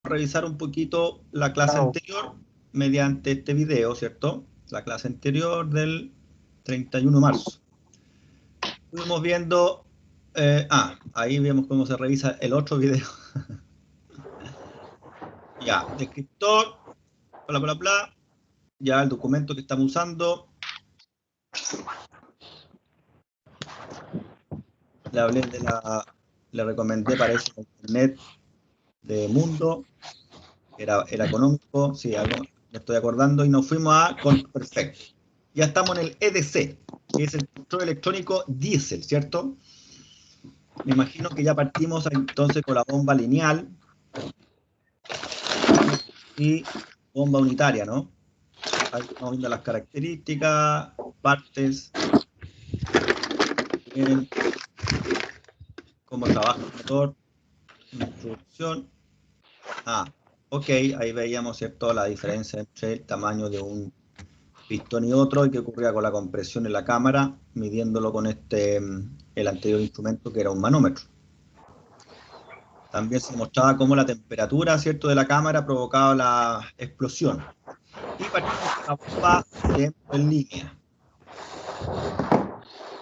revisar un poquito la clase anterior mediante este video, ¿cierto? La clase anterior del 31 de marzo. Estuvimos viendo, ahí vemos cómo se revisa el otro video. Ya, descriptor, bla, bla, bla. Ya el documento que estamos usando. Le hablé le recomendé para eso internet de Mundo. Era económico, sí, algo me estoy acordando, y nos fuimos perfecto. Ya estamos en el EDC, que es el control electrónico diésel, ¿cierto? Me imagino que ya partimos entonces con la bomba lineal y bomba unitaria, ¿no? Ahí estamos viendo las características, partes, bien, cómo trabaja el motor, introducción. Ok, ahí veíamos, ¿cierto?, la diferencia entre el tamaño de un pistón y otro, y qué ocurría con la compresión en la cámara, midiéndolo con el anterior instrumento, que era un manómetro. También se mostraba cómo la temperatura, ¿cierto?, de la cámara provocaba la explosión. Y partimos con la bomba en línea.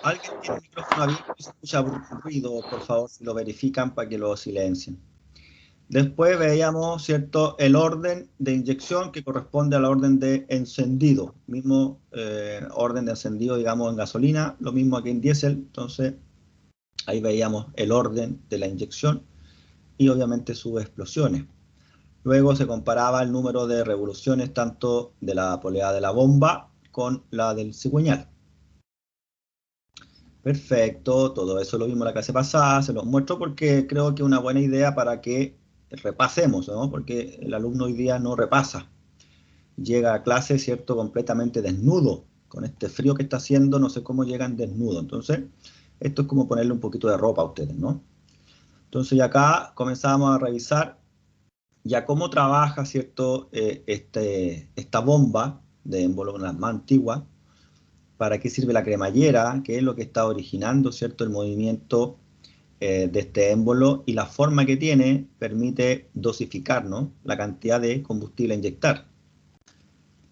¿Alguien tiene el micrófono abierto y se escucha ruido? Por favor, si lo verifican para que lo silencien. Después veíamos, ¿cierto?, el orden de inyección que corresponde al orden de encendido. Mismo orden de encendido, digamos, en gasolina, lo mismo aquí en diésel. Entonces, ahí veíamos el orden de la inyección y obviamente sus explosiones. Luego se comparaba el número de revoluciones tanto de la polea de la bomba con la del cigüeñal. Perfecto, todo eso lo vimos la clase pasada, se los muestro porque creo que es una buena idea para que repasemos, ¿no? Porque el alumno hoy día no repasa. Llega a clase, ¿cierto?, completamente desnudo. Con este frío que está haciendo, no sé cómo llegan desnudo. Entonces, esto es como ponerle un poquito de ropa a ustedes, ¿no? Entonces, ya acá comenzamos a revisar ya cómo trabaja, ¿cierto?, esta bomba de émbolo, una más antigua. ¿Para qué sirve la cremallera? ¿Qué es lo que está originando, ¿cierto?, el movimiento de este émbolo, y la forma que tiene permite dosificar, ¿no?, la cantidad de combustible a inyectar.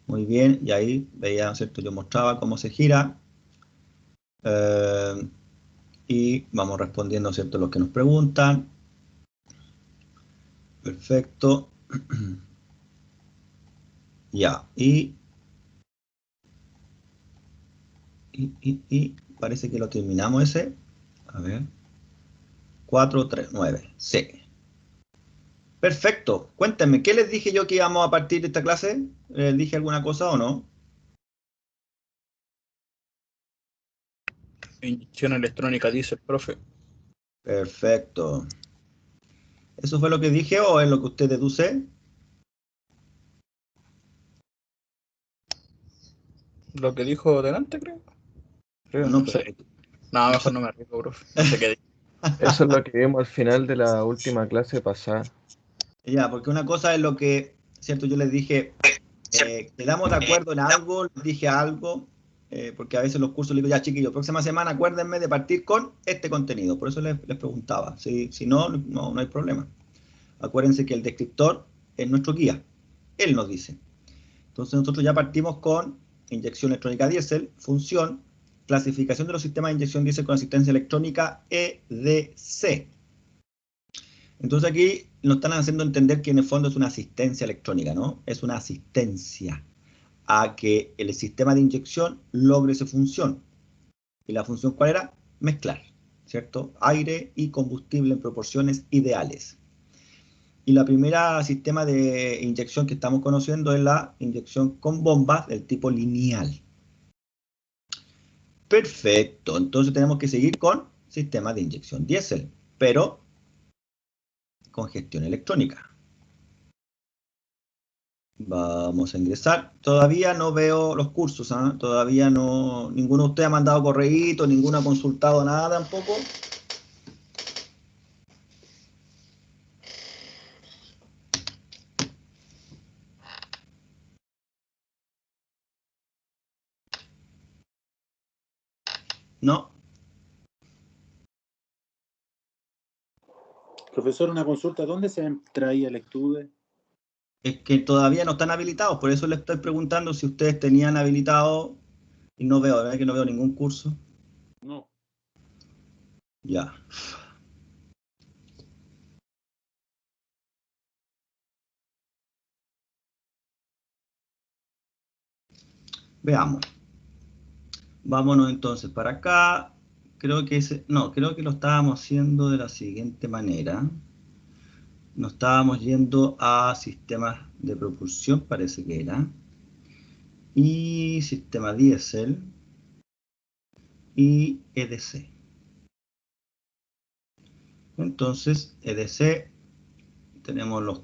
Muy bien, y ahí veían, ¿cierto?, yo mostraba cómo se gira, y vamos respondiendo, ¿cierto?, los que nos preguntan. Perfecto. Ya, y parece que lo terminamos ese. A ver. 4, 3, 9. Sí. Perfecto. Cuéntenme, ¿qué les dije yo que íbamos a partir de esta clase? ¿Les dije alguna cosa o no? Inyección electrónica, dice el profe. Perfecto. ¿Eso fue lo que dije o es lo que usted deduce? Lo que dijo delante, creo. No, No pero... sé. No, mejor no me arriesgo, profe. No sé qué dijo. Eso es lo que vimos al final de la última clase pasada. Ya, porque una cosa es lo que, ¿cierto? Yo les dije, quedamos de acuerdo en algo, les dije algo, porque a veces los cursos les digo, ya chiquillos, próxima semana acuérdenme de partir con este contenido. Por eso les preguntaba. Si no, no hay problema. Acuérdense que el descriptor es nuestro guía. Él nos dice. Entonces nosotros ya partimos con inyección electrónica diésel, función, clasificación de los sistemas de inyección diésel con asistencia electrónica, EDC. Entonces aquí nos están haciendo entender que en el fondo es una asistencia electrónica, ¿no? Es una asistencia a que el sistema de inyección logre su función. ¿Y la función cuál era? Mezclar, ¿cierto? Aire y combustible en proporciones ideales. Y la primera sistema de inyección que estamos conociendo es la inyección con bombas del tipo lineal. Perfecto, entonces tenemos que seguir con sistemas de inyección diésel, pero con gestión electrónica. Vamos a ingresar. Todavía no veo los cursos, ¿eh? Todavía no, ninguno de ustedes ha mandado correíto, ninguno ha consultado nada tampoco. ¿No? Profesor, una consulta, ¿dónde se traía el estudio? Es que todavía no están habilitados, por eso les estoy preguntando si ustedes tenían habilitado y no veo, ¿verdad? Que no veo ningún curso. No. Ya. Veamos. Vámonos entonces para acá. Creo que creo que lo estábamos haciendo de la siguiente manera. Nos estábamos yendo a sistemas de propulsión, parece que era. Y sistema diésel y EDC. Entonces, EDC, tenemos las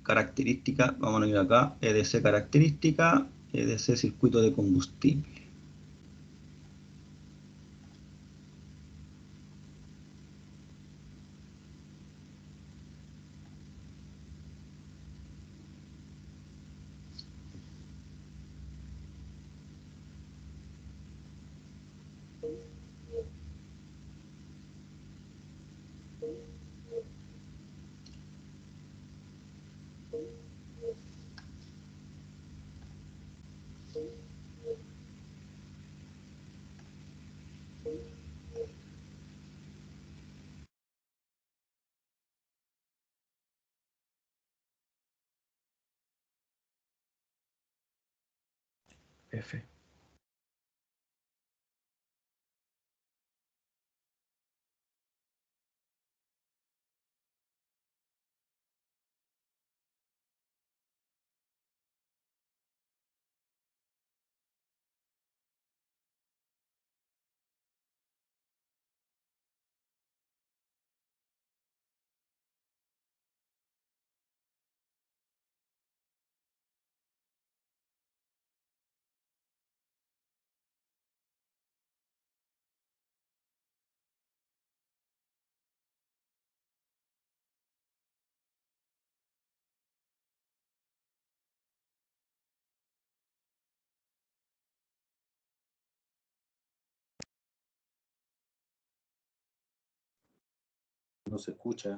características, vamos a ir acá, EDC característica, EDC circuito de combustible. F. No se escucha.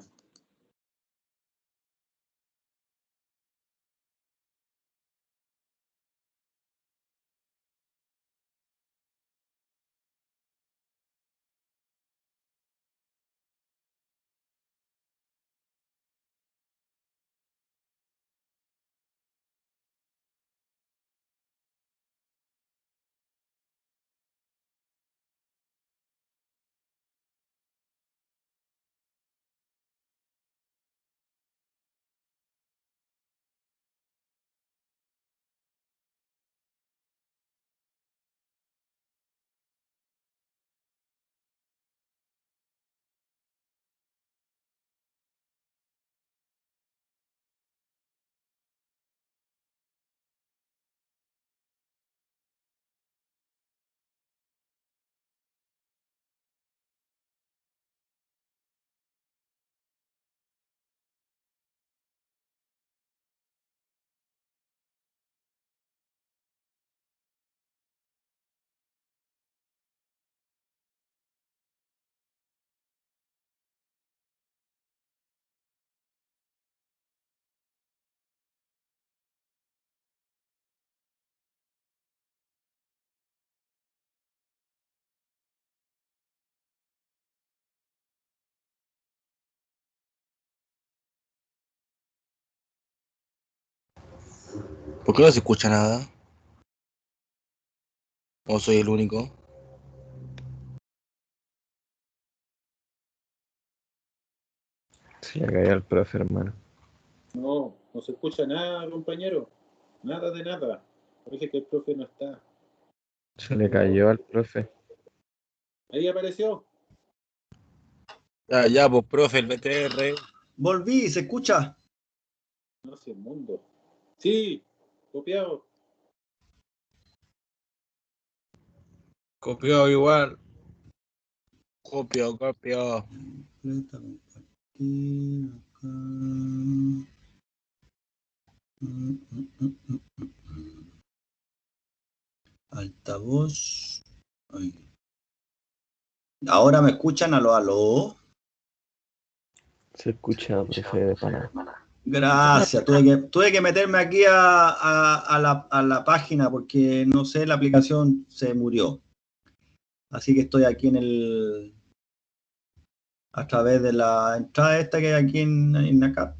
¿Por qué no se escucha nada? ¿O soy el único? Se le cayó al profe, hermano. No, no se escucha nada, compañero. Nada de nada. Parece que el profe no está. Se le cayó al profe. Ahí apareció. Ya, pues, profe, el BTR. Volví, ¿se escucha? No sé, el mundo. Sí, copiado. Copiado igual. Copio. Completa, compartir, acá. Altavoz. Ay. Ahora me escuchan, aló, aló. Se escucha, profe de pana. Gracias. Tuve que meterme aquí a la página porque no sé, la aplicación se murió. Así que estoy aquí a través de la entrada esta que hay aquí en acá.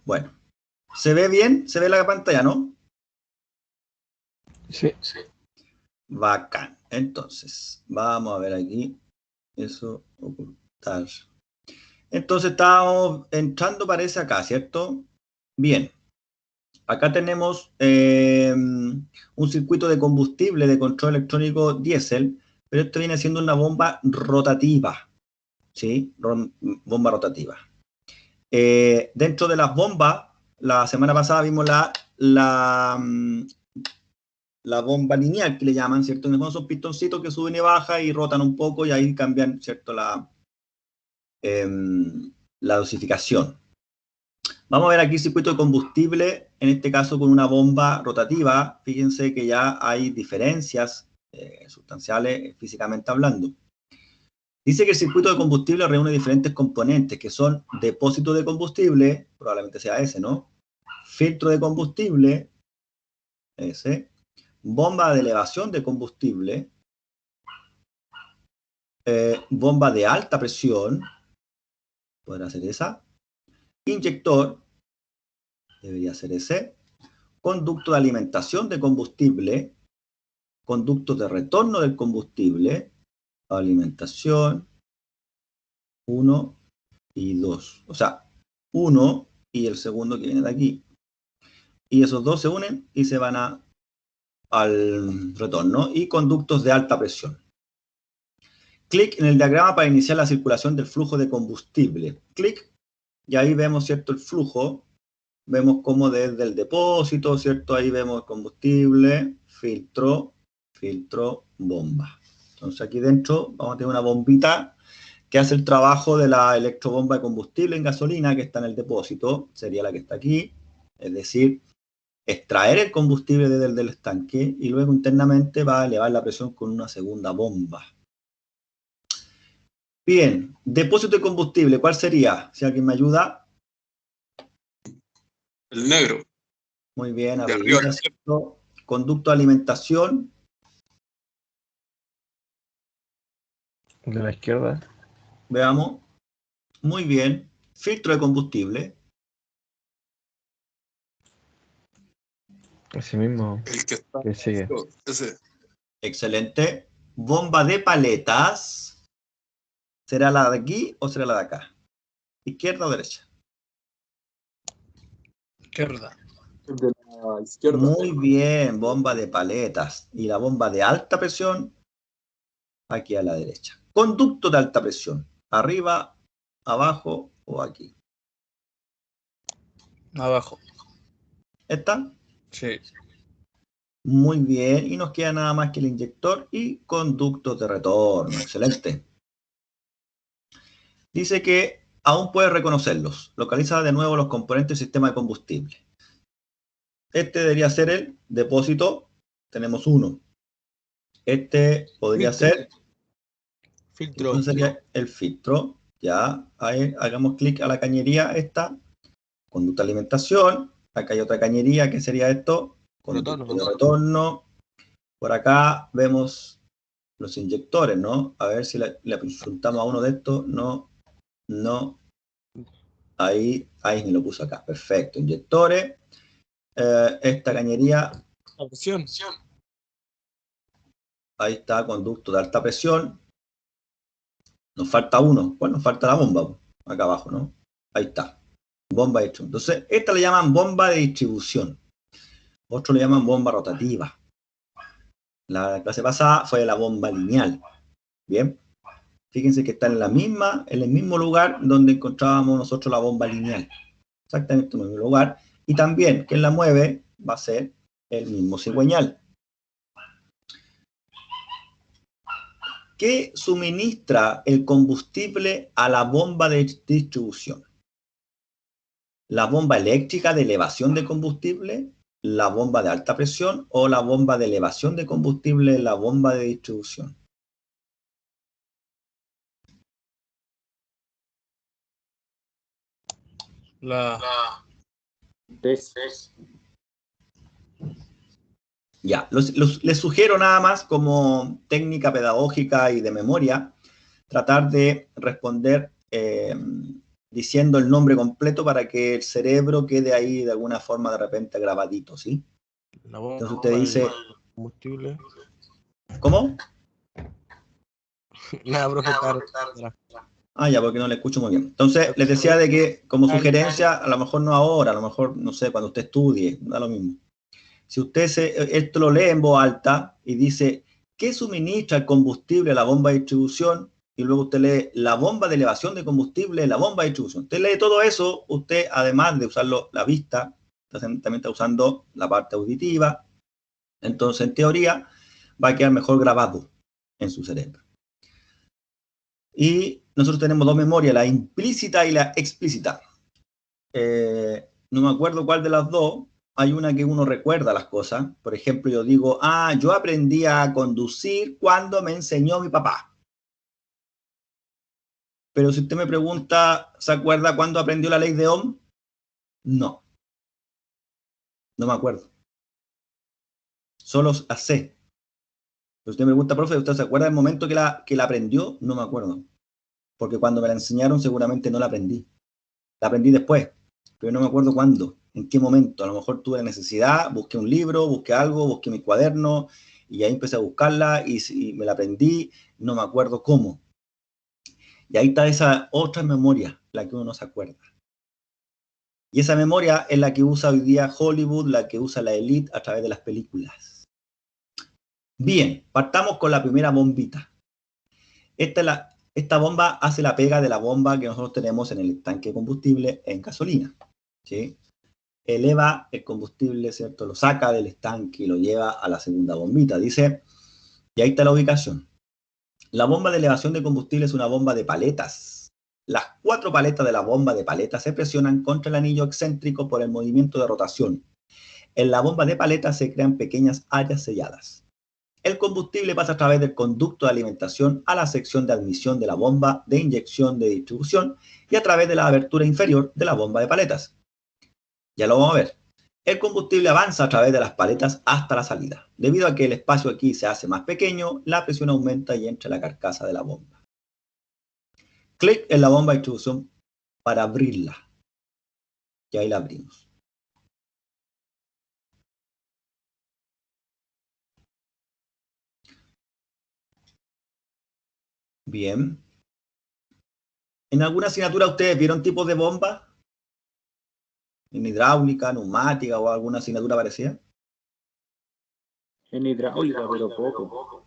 Bueno, ¿se ve bien? ¿Se ve la pantalla, no? Sí. Bacán. Entonces, vamos a ver aquí. Eso, ocultar. Entonces estábamos entrando, parece acá, ¿cierto? Bien. Acá tenemos un circuito de combustible de control electrónico diésel, pero esto viene siendo una bomba rotativa, ¿sí? Bomba rotativa. Dentro de las bombas, la semana pasada vimos la bomba lineal, que le llaman, ¿cierto? Son esos pistoncitos que suben y bajan y rotan un poco y ahí cambian, ¿cierto? La dosificación. Vamos a ver aquí circuito de combustible, en este caso con una bomba rotativa. Fíjense que ya hay diferencias sustanciales físicamente hablando. Dice que el circuito de combustible reúne diferentes componentes que son depósito de combustible, probablemente sea ese, ¿no? Filtro de combustible, ese. Bomba de elevación de combustible, bomba de alta presión, podrá ser esa. Inyector, debería ser ese. Conducto de alimentación de combustible, conductos de retorno del combustible, alimentación, 1 y 2. O sea, 1 y el segundo que viene de aquí. Y esos dos se unen y se van al retorno. Y conductos de alta presión. Clic en el diagrama para iniciar la circulación del flujo de combustible. Clic, y ahí vemos, ¿cierto?, el flujo. Vemos cómo desde el depósito, ¿cierto? Ahí vemos combustible, filtro, bomba. Entonces aquí dentro vamos a tener una bombita que hace el trabajo de la electrobomba de combustible en gasolina que está en el depósito, sería la que está aquí, es decir, extraer el combustible desde el del estanque y luego internamente va a elevar la presión con una segunda bomba. Bien, depósito de combustible, ¿cuál sería? Si alguien me ayuda. El negro. Muy bien, De arriba, arriba. ¿cierto? Conducto de alimentación. De la izquierda. Veamos. Muy bien. Filtro de combustible. Ese mismo El que está. que sigue. Ese. Excelente. Bomba de paletas. ¿Será la de aquí o será la de acá? ¿Izquierda o derecha? Izquierda. De la izquierda. Muy bien, bomba de paletas. Y la bomba de alta presión, aquí a la derecha. Conducto de alta presión. Arriba, abajo o aquí. Abajo. ¿Está? Sí. Muy bien. Y nos queda nada más que el inyector y conductos de retorno. Excelente. Dice que aún puede reconocerlos. Localiza de nuevo los componentes del sistema de combustible. Este debería ser el depósito. Tenemos uno. Este podría ser. Filtro. Entonces sería el filtro. Ya, ahí hagamos clic a la cañería esta. Conducta de alimentación. Acá hay otra cañería que sería esto. Conducto de retorno. Por acá vemos los inyectores, ¿no? A ver si le apuntamos a uno de estos. No. Ahí me lo puso acá. Perfecto. Inyectores. Esta cañería. Presión. Ahí está, conducto de alta presión. Nos falta uno. Bueno, nos falta la bomba. Acá abajo, ¿no? Ahí está. Bomba de distribución. Entonces, esta le llaman bomba de distribución. Otros le llaman bomba rotativa. La clase pasada fue la bomba lineal. Bien. Fíjense que está en el mismo lugar donde encontrábamos nosotros la bomba lineal. Exactamente en el mismo lugar. Y también, quien la mueve va a ser el mismo cigüeñal. ¿Qué suministra el combustible a la bomba de distribución? ¿La bomba eléctrica de elevación de combustible, la bomba de alta presión o la bomba de elevación de combustible, la bomba de distribución? La Des. Ya, les sugiero nada más como técnica pedagógica y de memoria, tratar de responder diciendo el nombre completo para que el cerebro quede ahí de alguna forma de repente grabadito, ¿sí? bomba Entonces usted dice... de combustible. ¿Cómo? Nada, profe, Ah, ya, porque no le escucho muy bien. Entonces, les decía de que, como sugerencia, a lo mejor no ahora, a lo mejor, no sé, cuando usted estudie, da lo mismo. Si usted esto lo lee en voz alta y dice, ¿qué suministra el combustible a la bomba de distribución? Y luego usted lee la bomba de elevación de combustible, la bomba de distribución. Usted lee todo eso, usted, además de usarlo la vista, también está usando la parte auditiva. Entonces, en teoría, va a quedar mejor grabado en su cerebro. Y nosotros tenemos dos memorias, la implícita y la explícita. No me acuerdo cuál de las dos. Hay una que uno recuerda las cosas. Por ejemplo, yo digo, yo aprendí a conducir cuando me enseñó mi papá. Pero si usted me pregunta, ¿se acuerda cuándo aprendió la ley de Ohm? No. No me acuerdo. Solo la sé. Pero usted me pregunta, profe, ¿usted se acuerda del momento que la aprendió? No me acuerdo. Porque cuando me la enseñaron seguramente no la aprendí. La aprendí después, pero no me acuerdo cuándo, en qué momento. A lo mejor tuve la necesidad, busqué un libro, busqué algo, busqué mi cuaderno, y ahí empecé a buscarla y me la aprendí, no me acuerdo cómo. Y ahí está esa otra memoria, la que uno no se acuerda. Y esa memoria es la que usa hoy día Hollywood, la que usa la élite a través de las películas. Bien, partamos con la primera bombita. Esta bomba hace la pega de la bomba que nosotros tenemos en el tanque de combustible en gasolina, ¿sí? Eleva el combustible, ¿cierto? Lo saca del estanque y lo lleva a la segunda bombita. Dice, y ahí está la ubicación. La bomba de elevación de combustible es una bomba de paletas. Las 4 paletas de la bomba de paletas se presionan contra el anillo excéntrico por el movimiento de rotación. En la bomba de paletas se crean pequeñas áreas selladas. El combustible pasa a través del conducto de alimentación a la sección de admisión de la bomba de inyección de distribución y a través de la abertura inferior de la bomba de paletas. Ya lo vamos a ver. El combustible avanza a través de las paletas hasta la salida. Debido a que el espacio aquí se hace más pequeño, la presión aumenta y entra a la carcasa de la bomba. Clic en la bomba de distribución para abrirla. Y ahí la abrimos. Bien. ¿En alguna asignatura ustedes vieron tipos de bombas? ¿En hidráulica, neumática o alguna asignatura parecida? En hidráulica, pero poco.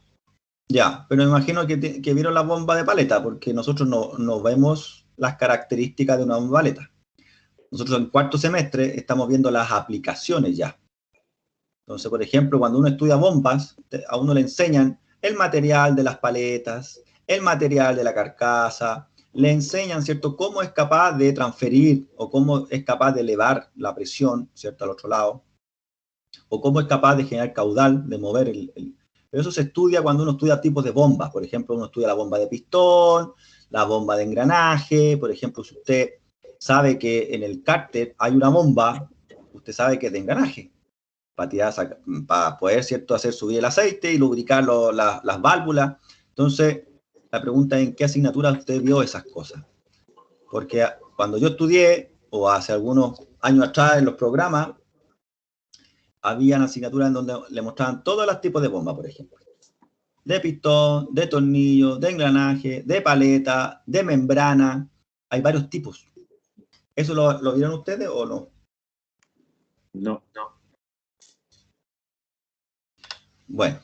Ya, pero me imagino que vieron la bomba de paleta, porque nosotros no vemos las características de una bomba de paleta. Nosotros en cuarto semestre estamos viendo las aplicaciones ya. Entonces, por ejemplo, cuando uno estudia bombas, a uno le enseñan el material de las paletas, el material de la carcasa, le enseñan, ¿cierto?, cómo es capaz de transferir o cómo es capaz de elevar la presión, ¿cierto?, al otro lado, o cómo es capaz de generar caudal, de mover Pero eso se estudia cuando uno estudia tipos de bombas. Por ejemplo, uno estudia la bomba de pistón, la bomba de engranaje. Por ejemplo, si usted sabe que en el cárter hay una bomba, usted sabe que es de engranaje, para poder, ¿cierto?, hacer subir el aceite y lubricar las válvulas. Entonces, la pregunta es, ¿en qué asignatura usted vio esas cosas? Porque cuando yo estudié, o hace algunos años atrás en los programas, habían asignaturas en donde le mostraban todos los tipos de bombas, por ejemplo. De pistón, de tornillo, de engranaje, de paleta, de membrana. Hay varios tipos. ¿Eso lo vieron ustedes o no? No. Bueno,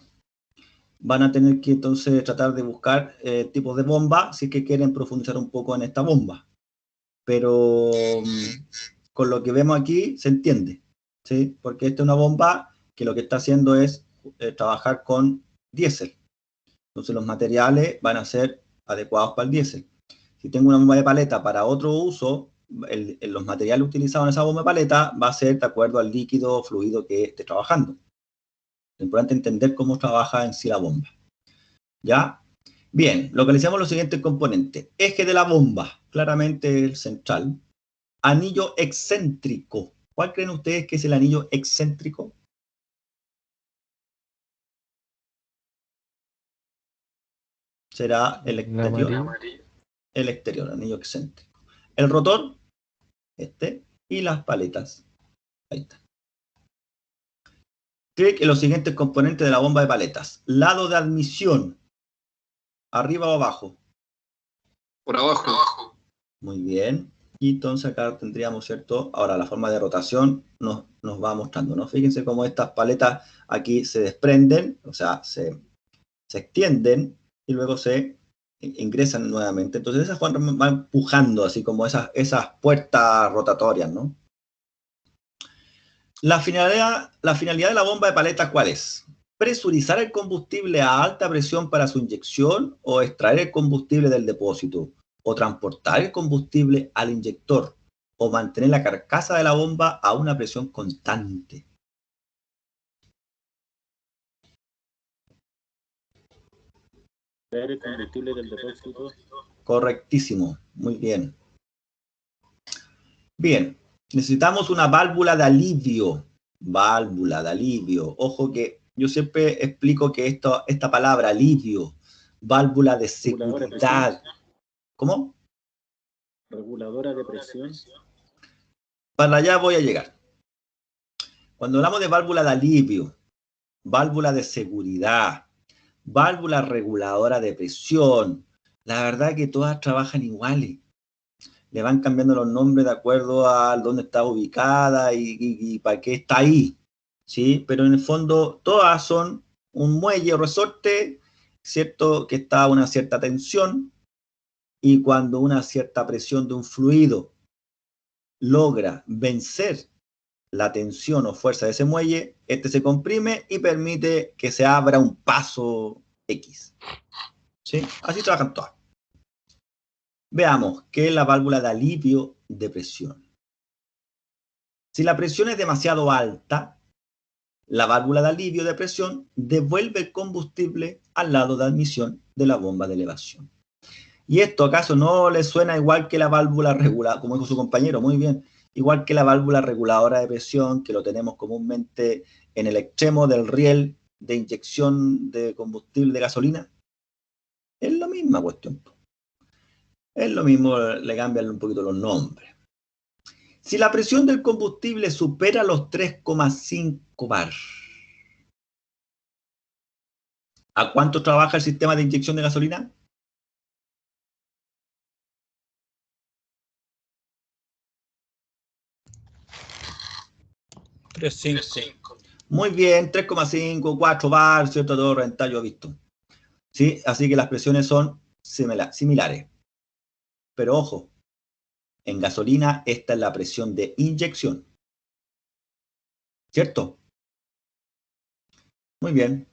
van a tener que entonces tratar de buscar tipos de bomba si es que quieren profundizar un poco en esta bomba. Pero con lo que vemos aquí se entiende, ¿sí? Porque esta es una bomba que lo que está haciendo es trabajar con diésel. Entonces los materiales van a ser adecuados para el diésel. Si tengo una bomba de paleta para otro uso, los materiales utilizados en esa bomba de paleta va a ser de acuerdo al líquido o fluido que esté trabajando. Es importante entender cómo trabaja en sí la bomba. ¿Ya? Bien, localizamos los siguientes componentes. Eje de la bomba, claramente el central. Anillo excéntrico. ¿Cuál creen ustedes que es el anillo excéntrico? Será el exterior. El exterior, anillo excéntrico. El rotor, y las paletas. Ahí está. Clic en los siguientes componentes de la bomba de paletas. Lado de admisión. ¿Arriba o abajo? Por abajo. Muy bien. Y entonces acá tendríamos, ¿cierto? Ahora la forma de rotación nos va mostrando, ¿no? Fíjense cómo estas paletas aquí se desprenden, o sea, se extienden y luego se ingresan nuevamente. Entonces esas van empujando así como esas puertas rotatorias, ¿no? La finalidad de la bomba de paletas, ¿cuál es? Presurizar el combustible a alta presión para su inyección o extraer el combustible del depósito, o transportar el combustible al inyector, o mantener la carcasa de la bomba a una presión constante. Extraer el combustible del depósito. Correctísimo, muy bien. Bien, necesitamos una válvula de alivio. Válvula de alivio. Ojo que yo siempre explico que esta palabra, alivio, válvula de seguridad. ¿Cómo? Reguladora de presión. Para allá voy a llegar. Cuando hablamos de válvula de alivio, válvula de seguridad, válvula reguladora de presión, la verdad que todas trabajan iguales. Le van cambiando los nombres de acuerdo a dónde está ubicada y para qué está ahí, ¿sí? Pero en el fondo todas son un muelle o resorte, ¿cierto? Que está a una cierta tensión, y cuando una cierta presión de un fluido logra vencer la tensión o fuerza de ese muelle, se comprime y permite que se abra un paso X, ¿sí? Así trabajan todas. Veamos qué es la válvula de alivio de presión. Si la presión es demasiado alta, la válvula de alivio de presión devuelve el combustible al lado de admisión de la bomba de elevación. ¿Y esto acaso no le suena igual que la válvula reguladora, como dijo su compañero? Muy bien. Igual que la válvula reguladora de presión, que lo tenemos comúnmente en el extremo del riel de inyección de combustible de gasolina. Es la misma cuestión. Es lo mismo, le cambian un poquito los nombres. Si la presión del combustible supera los 3,5 bar, ¿a cuánto trabaja el sistema de inyección de gasolina? Muy bien, 3,5, 4 bar, ¿cierto? Todo rentable, yo he visto. ¿Sí? Así que las presiones son similares. Pero ojo, en gasolina esta es la presión de inyección. ¿Cierto? Muy bien.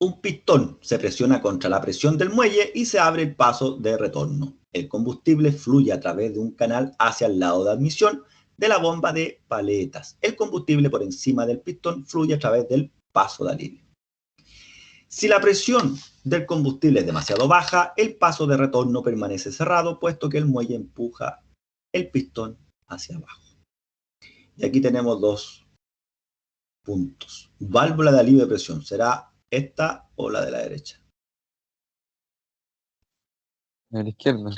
Un pistón se presiona contra la presión del muelle y se abre el paso de retorno. El combustible fluye a través de un canal hacia el lado de admisión de la bomba de paletas. El combustible por encima del pistón fluye a través del paso de alivio. Si la presión del combustible es demasiado baja, el paso de retorno permanece cerrado, puesto que el muelle empuja el pistón hacia abajo. Y aquí tenemos dos puntos. Válvula de alivio de presión. ¿Será esta o la de la derecha? A la izquierda.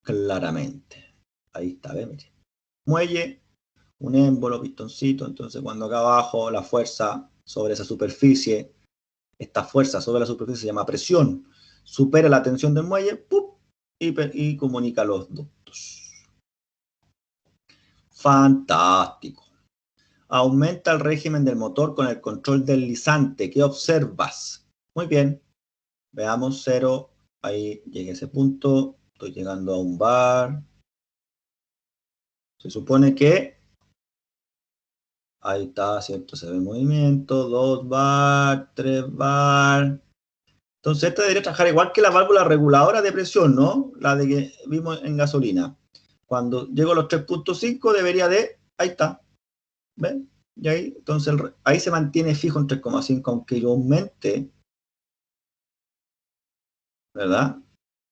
Claramente. Ahí está, ¿ven? Muelle, un émbolo, pistoncito. Entonces, cuando acá abajo la fuerza sobre esa superficie, esta fuerza sobre la superficie se llama presión, supera la tensión del muelle, ¡pup! Y comunica los ductos. Fantástico. Aumenta el régimen del motor con el control deslizante. ¿Qué observas? Muy bien. Veamos 0. Ahí llegué a ese punto. Estoy llegando a un bar. Se supone que ahí está, ¿cierto? Se ve el movimiento. 2 bar, 3 bar. Entonces esta debería trabajar igual que la válvula reguladora de presión, ¿no? La de que vimos en gasolina. Cuando llego a los 3,5 debería de... Ahí está. ¿Ven? Y ahí, entonces, ahí se mantiene fijo en 3,5, aunque yo aumente, ¿verdad?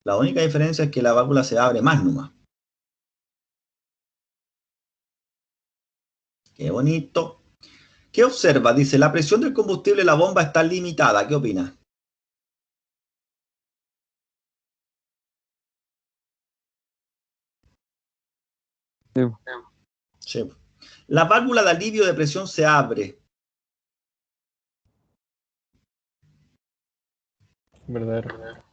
La única diferencia es que la válvula se abre más nomás. Qué bonito. ¿Qué observa? Dice, la presión del combustible en la bomba está limitada. ¿Qué opina? Sí. Sí. La válvula de alivio de presión se abre. Verdadero.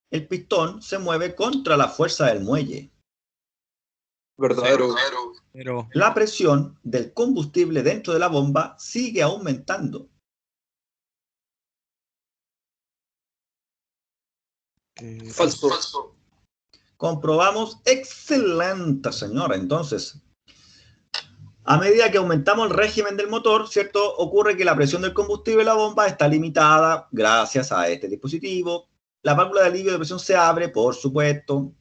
El pistón se mueve contra la fuerza del muelle. Verdadero. Pero. La presión del combustible dentro de la bomba sigue aumentando. Falso. Comprobamos. Excelente, señora. Entonces, a medida que aumentamos el régimen del motor, ¿cierto? Ocurre que la presión del combustible en la bomba está limitada gracias a este dispositivo. La válvula de alivio de presión se abre, por supuesto.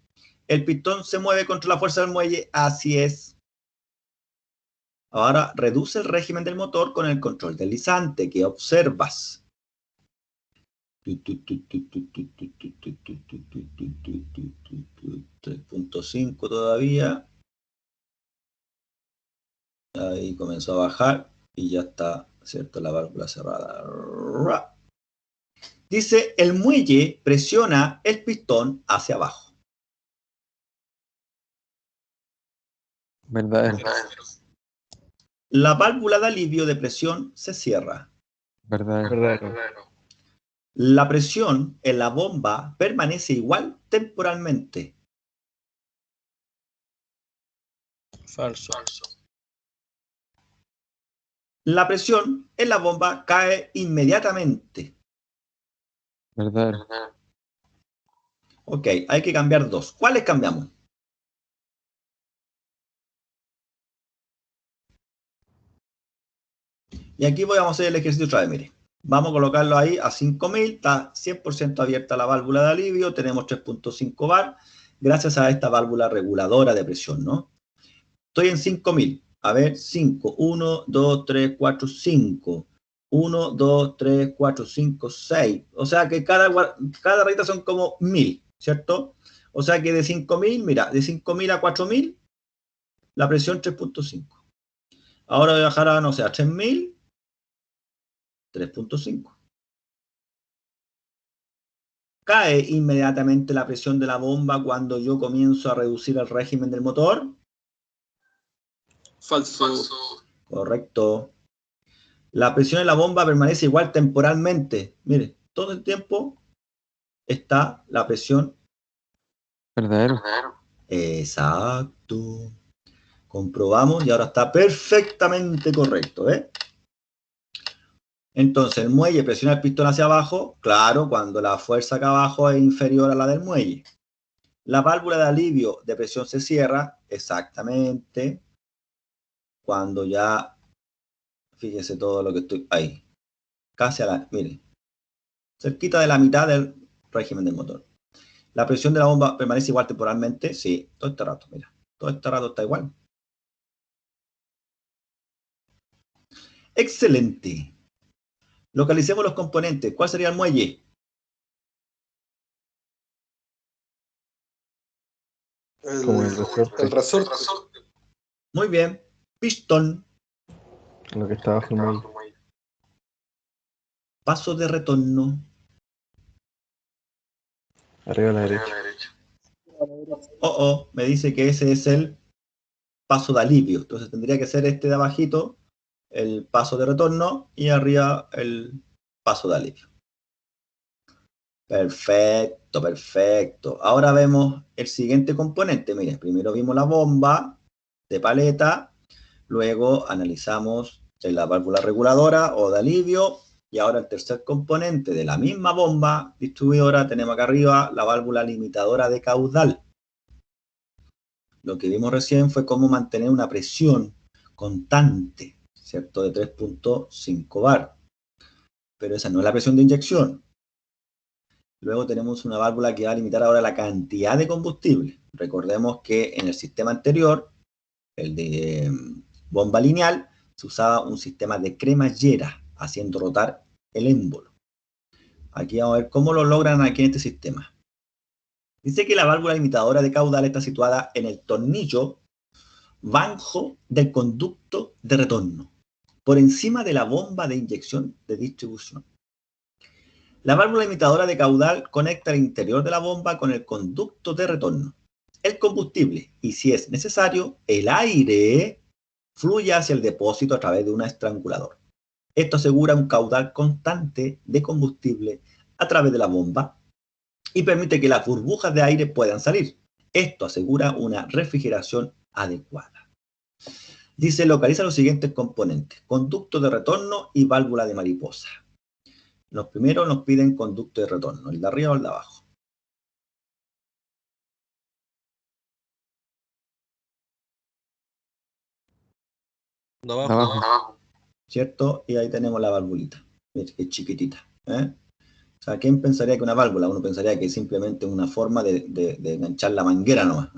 El pistón se mueve contra la fuerza del muelle, así es. Ahora reduce el régimen del motor con el control deslizante. ¿Qué observas? 3.5 todavía. Ahí comenzó a bajar y ya está, ¿cierto? La válvula cerrada. Dice, el muelle presiona el pistón hacia abajo. Verdadero. La válvula de alivio de presión se cierra. Verdadero. La presión en la bomba permanece igual temporalmente. Falso. La presión en la bomba cae inmediatamente. Verdadero. Ok, hay que cambiar dos. ¿Cuáles cambiamos? Y aquí vamos a hacer el ejercicio otra vez, mire. Vamos a colocarlo ahí a 5000, está 100% abierta la válvula de alivio, tenemos 3.5 bar, gracias a esta válvula reguladora de presión, ¿no? Estoy en 5000. A ver, 5, 1, 2, 3, 4, 5. 1, 2, 3, 4, 5, 6. O sea que cada rayita son como 1000, ¿cierto? O sea que de 5000, mira, de 5000 a 4000, la presión 3.5. Ahora voy a bajar a, no sé, a 3000, 3.5. ¿Cae inmediatamente la presión de la bomba cuando yo comienzo a reducir el régimen del motor? Falso. Correcto. La presión en la bomba permanece igual temporalmente. Mire, todo el tiempo está la presión. Verdadero. Exacto. Comprobamos y ahora está perfectamente correcto, ¿eh? Entonces, el muelle presiona el pistón hacia abajo, claro, cuando la fuerza acá abajo es inferior a la del muelle. La válvula de alivio de presión se cierra, exactamente, cuando ya, fíjese todo lo que estoy ahí, casi a la, mire, cerquita de la mitad del régimen del motor. La presión de la bomba permanece igual temporalmente, sí, todo este rato, mira, todo este rato está igual. Excelente. Localicemos los componentes. ¿Cuál sería el muelle? Como el resorte. El resorte. Muy bien. Pistón. Lo que está abajo el muelle. Paso de retorno. Arriba a la derecha. Me dice que ese es el paso de alivio. Entonces tendría que ser este de abajito, el paso de retorno, y arriba el paso de alivio. Perfecto, perfecto. Ahora vemos el siguiente componente. Miren, primero vimos la bomba de paleta, luego analizamos la válvula reguladora o de alivio, y ahora el tercer componente de la misma bomba distribuidora tenemos acá arriba la válvula limitadora de caudal. Lo que vimos recién fue cómo mantener una presión constante, ¿cierto? De 3.5 bar. Pero esa no es la presión de inyección. Luego tenemos una válvula que va a limitar ahora la cantidad de combustible. Recordemos que en el sistema anterior, el de bomba lineal, se usaba un sistema de cremallera, haciendo rotar el émbolo. Aquí vamos a ver cómo lo logran aquí en este sistema. Dice que la válvula limitadora de caudal está situada en el tornillo bajo del conducto de retorno, por encima de la bomba de inyección de distribución. La válvula limitadora de caudal conecta el interior de la bomba con el conducto de retorno. El combustible, y si es necesario, el aire, fluye hacia el depósito a través de un estrangulador. Esto asegura un caudal constante de combustible a través de la bomba y permite que las burbujas de aire puedan salir. Esto asegura una refrigeración adecuada. Dice, localiza los siguientes componentes: conducto de retorno y válvula de mariposa. Los primeros nos piden conducto de retorno, el de arriba o el de abajo. De abajo. Abajo. ¿Cierto? Y ahí tenemos la valvulita, es chiquitita. O sea, ¿quién pensaría que una válvula? Uno pensaría que es simplemente una forma de enganchar la manguera nomás.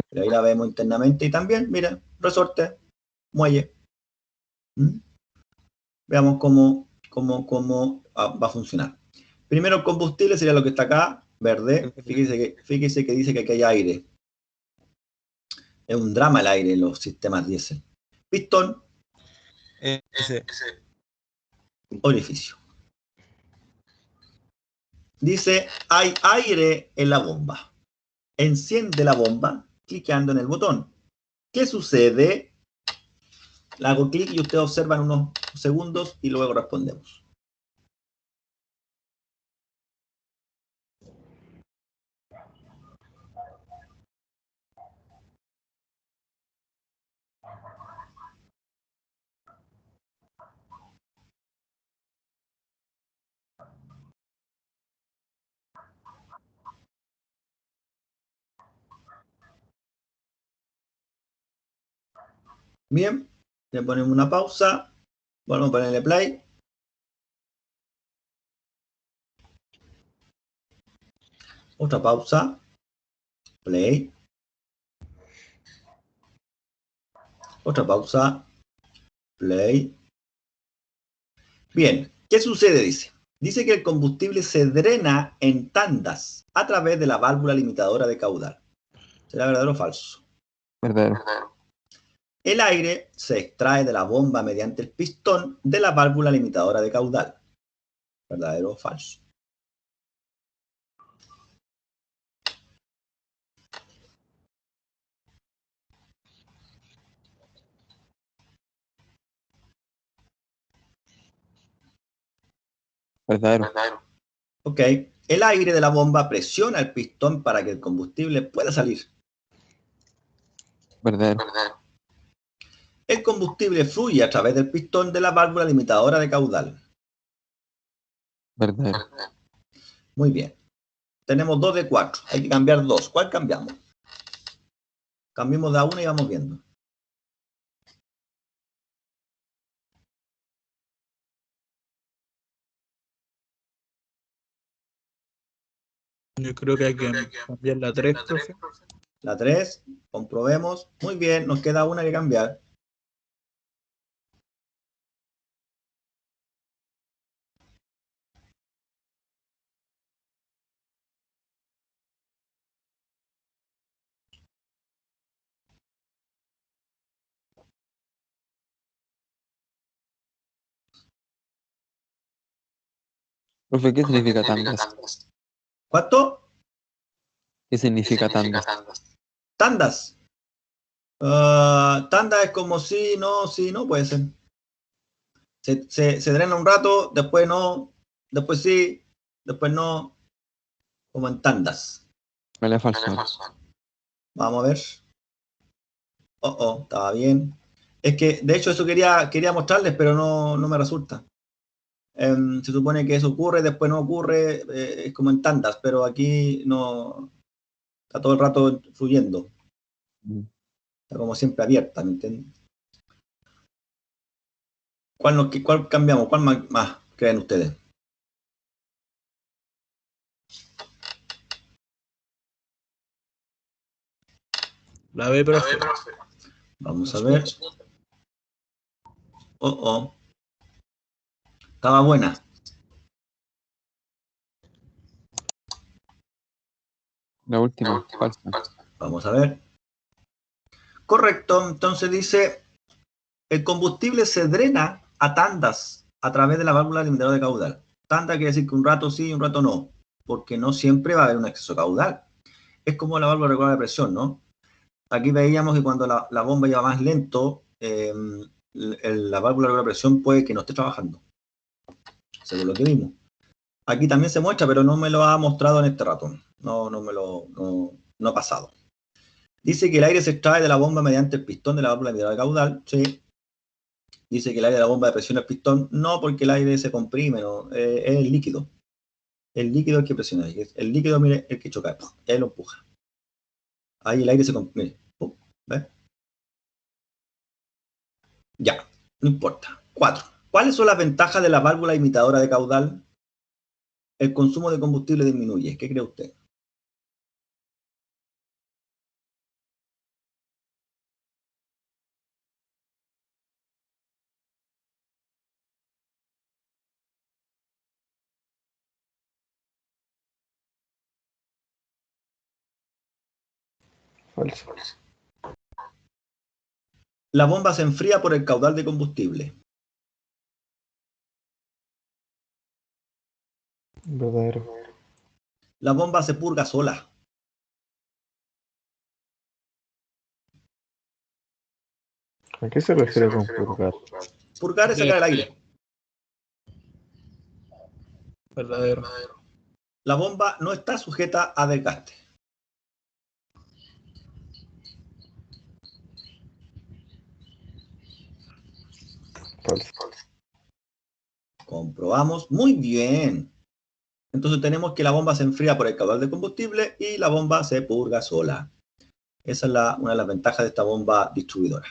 Pero ahí la vemos internamente y también, mira, resorte, muelle. Veamos cómo va a funcionar. Primero el combustible sería lo que está acá, verde. Fíjese que dice que aquí hay aire. Es un drama el aire en los sistemas diésel. Pistón, Ese. orificio. Dice, hay aire en la bomba. Enciende la bomba clicando en el botón. ¿Qué sucede? Le hago clic y ustedes observan unos segundos y luego respondemos. Bien, le ponemos una pausa. Vamos a ponerle play. Otra pausa. Play. Otra pausa. Play. Bien, ¿qué sucede? Dice que el combustible se drena en tandas a través de la válvula limitadora de caudal. ¿Será verdadero o falso? Verdadero. El aire se extrae de la bomba mediante el pistón de la válvula limitadora de caudal. ¿Verdadero o falso? Verdadero. Ok. El aire de la bomba presiona el pistón para que el combustible pueda salir. Verdadero. El combustible fluye a través del pistón de la válvula limitadora de caudal. Verdadero. Muy bien. Tenemos 2 de 4. Hay que cambiar 2. ¿Cuál cambiamos? Cambiemos de a una y vamos viendo. Yo creo que hay que cambiar la 3, profe. La 3, comprobemos. Muy bien, nos queda una que cambiar. Profe, ¿qué significa tandas? ¿Cuánto? ¿Qué significa tandas? Tandas. Tanda es como sí, no, puede ser. Se drena un rato, después no, después sí, después no, como en tandas. Vale, falso. Vamos a ver. Estaba bien. Es que, de hecho, eso quería mostrarles, pero no me resulta. Se supone que eso ocurre, después no ocurre, es como en tandas, pero aquí no, está todo el rato fluyendo. Está como siempre abierta, ¿me entienden? ¿Cuál cambiamos? ¿Cuál más creen ustedes? La B, profe. Vamos a ver. Estaba buena. La última, falsa. Vamos a ver. Correcto, entonces dice, el combustible se drena a tandas a través de la válvula limitadora de caudal. Tanda quiere decir que un rato sí y un rato no, porque no siempre va a haber un exceso caudal. Es como la válvula regular de presión, ¿no? Aquí veíamos que cuando la bomba iba más lento, la válvula regular de presión puede que no esté trabajando, según lo que vimos. Aquí también se muestra, pero no me lo ha mostrado en este rato. No ha pasado. Dice que el aire se extrae de la bomba mediante el pistón de la válvula limitadora de caudal. Sí. Dice que el aire de la bomba de presión el pistón. No, porque el aire se comprime, no. Es el líquido. El líquido es el que presiona. El líquido, mire, el que choca. Él lo empuja. Ahí el aire se comprime. ¿Ves? Ya, no importa. 4. ¿Cuáles son las ventajas de la válvula limitadora de caudal? El consumo de combustible disminuye. ¿Qué cree usted? Falso. La bomba se enfría por el caudal de combustible. Verdadero. La bomba se purga sola. ¿A qué se refiere con purgar? Purgar es sacar el aire. Verdadero. La bomba no está sujeta a desgaste. Falso. Comprobamos. Muy bien. Entonces tenemos que la bomba se enfría por el caudal de combustible y la bomba se purga sola. Esa es una de las ventajas de esta bomba distribuidora.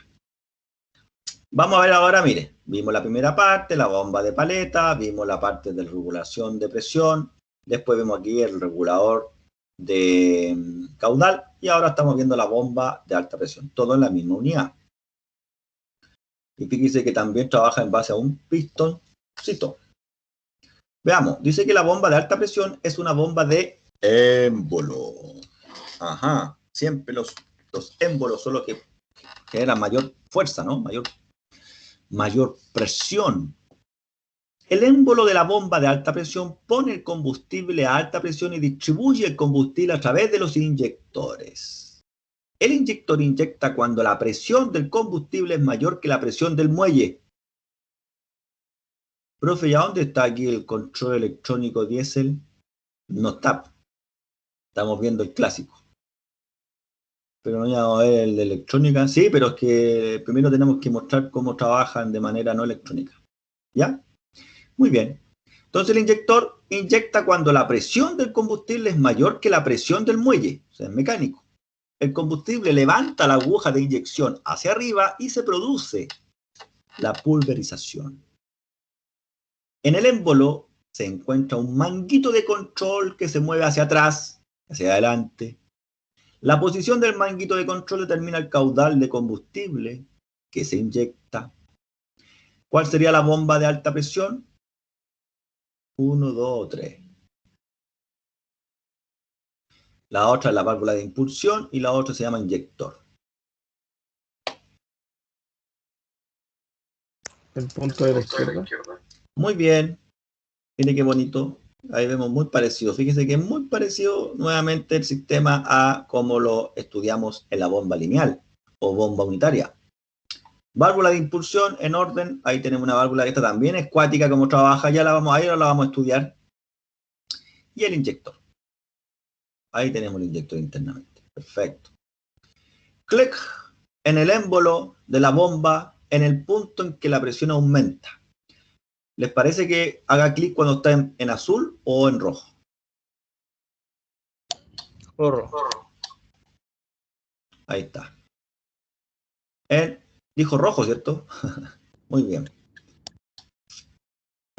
Vamos a ver ahora, mire, vimos la primera parte, la bomba de paleta, vimos la parte de regulación de presión, después vemos aquí el regulador de caudal y ahora estamos viendo la bomba de alta presión, todo en la misma unidad. Y fíjese que también trabaja en base a un pistoncito. Veamos, dice que la bomba de alta presión es una bomba de émbolo. Ajá, siempre los émbolos son los que generan mayor fuerza, ¿no? Mayor presión. El émbolo de la bomba de alta presión pone el combustible a alta presión y distribuye el combustible a través de los inyectores. El inyector inyecta cuando la presión del combustible es mayor que la presión del muelle. Profe, ¿ya dónde está aquí el control electrónico diésel? No está. Estamos viendo el clásico. Pero no vamos a ver el de electrónica. Sí, pero es que primero tenemos que mostrar cómo trabajan de manera no electrónica. ¿Ya? Muy bien. Entonces el inyector inyecta cuando la presión del combustible es mayor que la presión del muelle. O sea, es mecánico. El combustible levanta la aguja de inyección hacia arriba y se produce la pulverización. En el émbolo se encuentra un manguito de control que se mueve hacia atrás, hacia adelante. La posición del manguito de control determina el caudal de combustible que se inyecta. ¿Cuál sería la bomba de alta presión? 1, 2, 3. La otra es la válvula de impulsión y la otra se llama inyector. El punto de la izquierda. Muy bien. Miren qué bonito. Ahí vemos muy parecido. Fíjense que es muy parecido nuevamente el sistema a como lo estudiamos en la bomba lineal o bomba unitaria. Válvula de impulsión en orden. Ahí tenemos una válvula que esta también es cuática, como trabaja. Ya la vamos a ir, ahora la vamos a estudiar. Y el inyector. Ahí tenemos el inyector internamente. Perfecto. Clic en el émbolo de la bomba en el punto en que la presión aumenta. ¿Les parece que haga clic cuando está en azul o en rojo? Rojo. Ahí está. Dijo rojo, ¿cierto? Muy bien.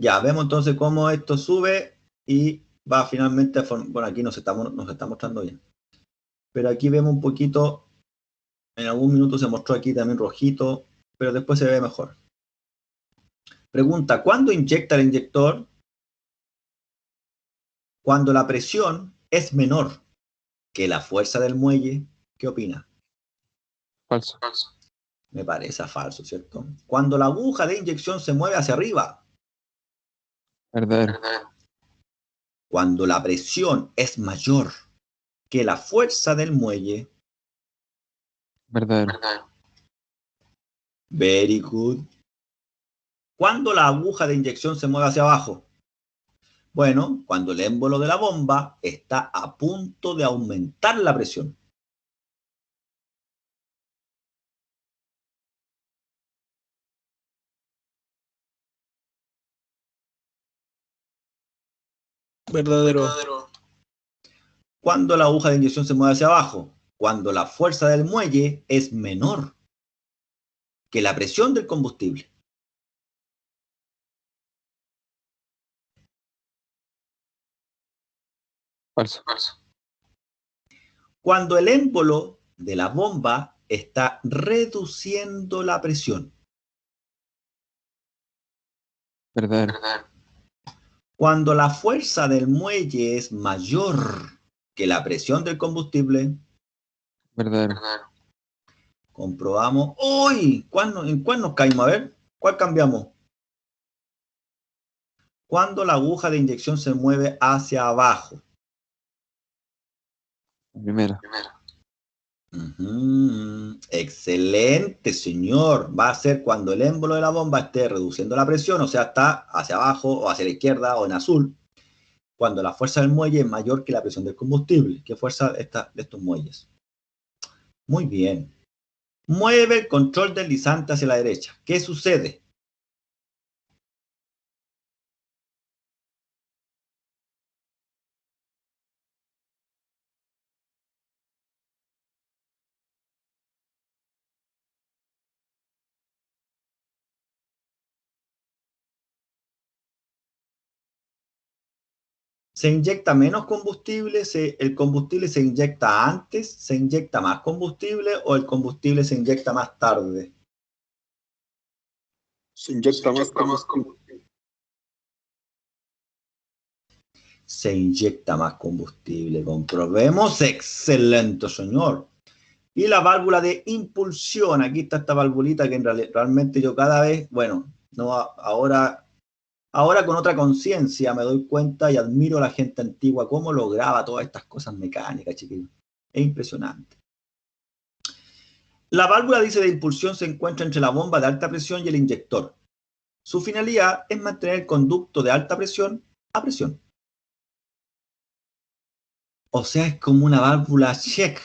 Ya, vemos entonces cómo esto sube y va finalmente a formar. Bueno, aquí nos está mostrando bien. Pero aquí vemos un poquito, en algún minuto se mostró aquí también rojito, pero después se ve mejor. Pregunta, ¿cuándo inyecta el inyector? Cuando la presión es menor que la fuerza del muelle. ¿Qué opina? Falso. Me parece falso, ¿cierto? Cuando la aguja de inyección se mueve hacia arriba, Verdadero. cuando la presión es mayor que la fuerza del muelle, Verdadero. very good. Cuando la aguja de inyección se mueve hacia abajo, bueno, cuando el émbolo de la bomba está a punto de aumentar la presión. Verdadero. Cuando la aguja de inyección se mueve hacia abajo, cuando la fuerza del muelle es menor que la presión del combustible. Falso. Cuando el émbolo de la bomba está reduciendo la presión. Verdadero. Cuando la fuerza del muelle es mayor que la presión del combustible. Verdadero. Comprobamos. ¡Uy! ¿En cuál nos caímos? A ver, ¿cuál cambiamos? Cuando la aguja de inyección se mueve hacia abajo. Primera. Excelente, señor. Va a ser cuando el émbolo de la bomba esté reduciendo la presión, o sea, está hacia abajo o hacia la izquierda o en azul, cuando la fuerza del muelle es mayor que la presión del combustible. ¿Qué fuerza de estos muelles? Muy bien. Mueve el control deslizante hacia la derecha. ¿Qué sucede? Se inyecta menos combustible, el combustible se inyecta antes, se inyecta más combustible o el combustible se inyecta más tarde. Se inyecta más combustible. Se inyecta más combustible. Comprobemos. Excelente, señor. Y la válvula de impulsión. Aquí está esta valvulita que realmente yo cada vez, bueno, no ahora con otra conciencia me doy cuenta y admiro a la gente antigua cómo lograba todas estas cosas mecánicas, chiquillos. Es impresionante. La válvula, dice, de impulsión se encuentra entre la bomba de alta presión y el inyector. Su finalidad es mantener el conducto de alta presión a presión. O sea, es como una válvula check.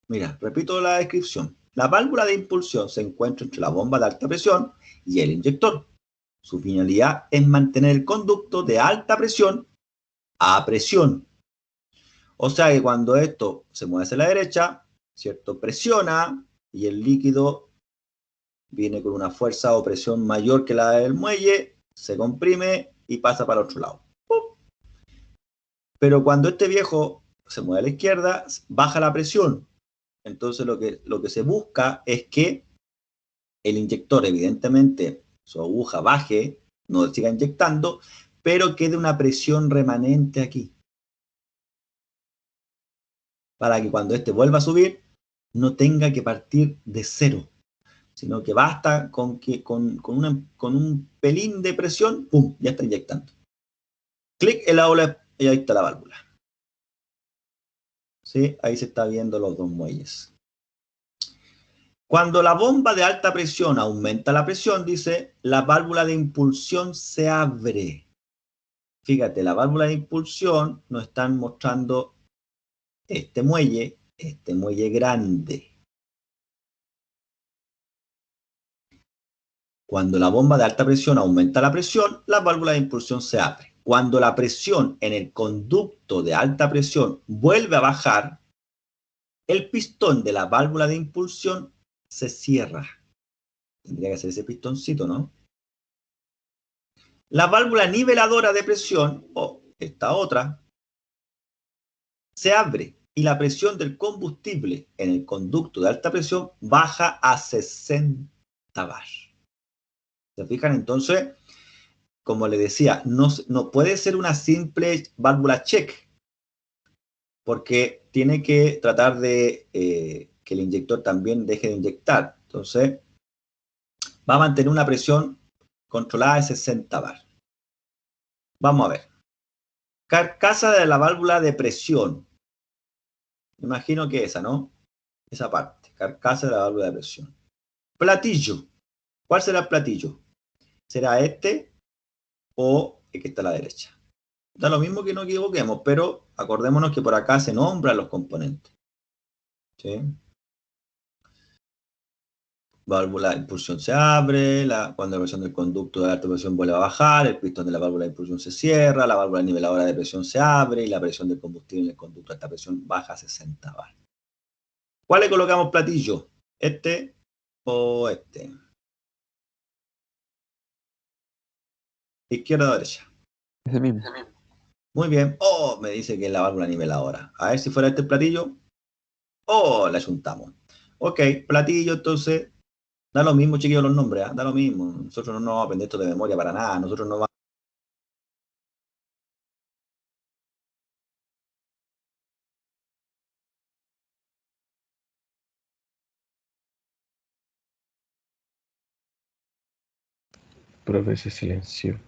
Mira, repito la descripción. La válvula de impulsión se encuentra entre la bomba de alta presión y el inyector. Su finalidad es mantener el conducto de alta presión a presión. O sea que cuando esto se mueve hacia la derecha, ¿cierto? Presiona y el líquido viene con una fuerza o presión mayor que la del muelle, se comprime y pasa para el otro lado. ¡Pum! Pero cuando este viejo se mueve a la izquierda, baja la presión. Entonces lo que se busca es que el inyector, evidentemente, su aguja baje, no siga inyectando, pero quede una presión remanente aquí. Para que cuando este vuelva a subir, no tenga que partir de cero, sino que basta con un pelín de presión, ¡pum!, ya está inyectando. Clic en la ola y ahí está la válvula. ¿Sí? Ahí se está viendo los dos muelles. Cuando la bomba de alta presión aumenta la presión, dice, la válvula de impulsión se abre. Fíjate, la válvula de impulsión nos están mostrando este muelle grande. Cuando la bomba de alta presión aumenta la presión, la válvula de impulsión se abre. Cuando la presión en el conducto de alta presión vuelve a bajar, el pistón de la válvula de impulsión se cierra. Tendría que ser ese pistoncito, ¿no? La válvula niveladora de presión, o esta otra, se abre y la presión del combustible en el conducto de alta presión baja a 60 bar. ¿Se fijan? Entonces, como le decía, no puede ser una simple válvula check, porque tiene que tratar de que el inyector también deje de inyectar. Entonces, va a mantener una presión controlada de 60 bar. Vamos a ver. Carcasa de la válvula de presión. Me imagino que esa, ¿no? Esa parte. Carcasa de la válvula de presión. Platillo. ¿Cuál será el platillo? ¿Será este o el que está a la derecha? Da lo mismo que no equivoquemos, pero acordémonos que por acá se nombran los componentes. ¿Sí? Válvula de impulsión se abre, cuando la presión del conducto de alta presión vuelve a bajar, el pistón de la válvula de impulsión se cierra, la válvula niveladora de presión se abre y la presión del combustible en el conducto de alta presión baja a 60 bar. ¿Cuál le colocamos platillo? ¿Este o este? ¿Izquierda o derecha? Ese mismo. Muy bien. Oh, me dice que es la válvula niveladora. A ver si fuera este el platillo. Oh, la juntamos. Ok, platillo, entonces, da lo mismo, chiquillos, los nombres, ¿eh? Da lo mismo. Nosotros no nos vamos a aprender esto de memoria para nada. Nosotros no vamos. Profe, se silenció.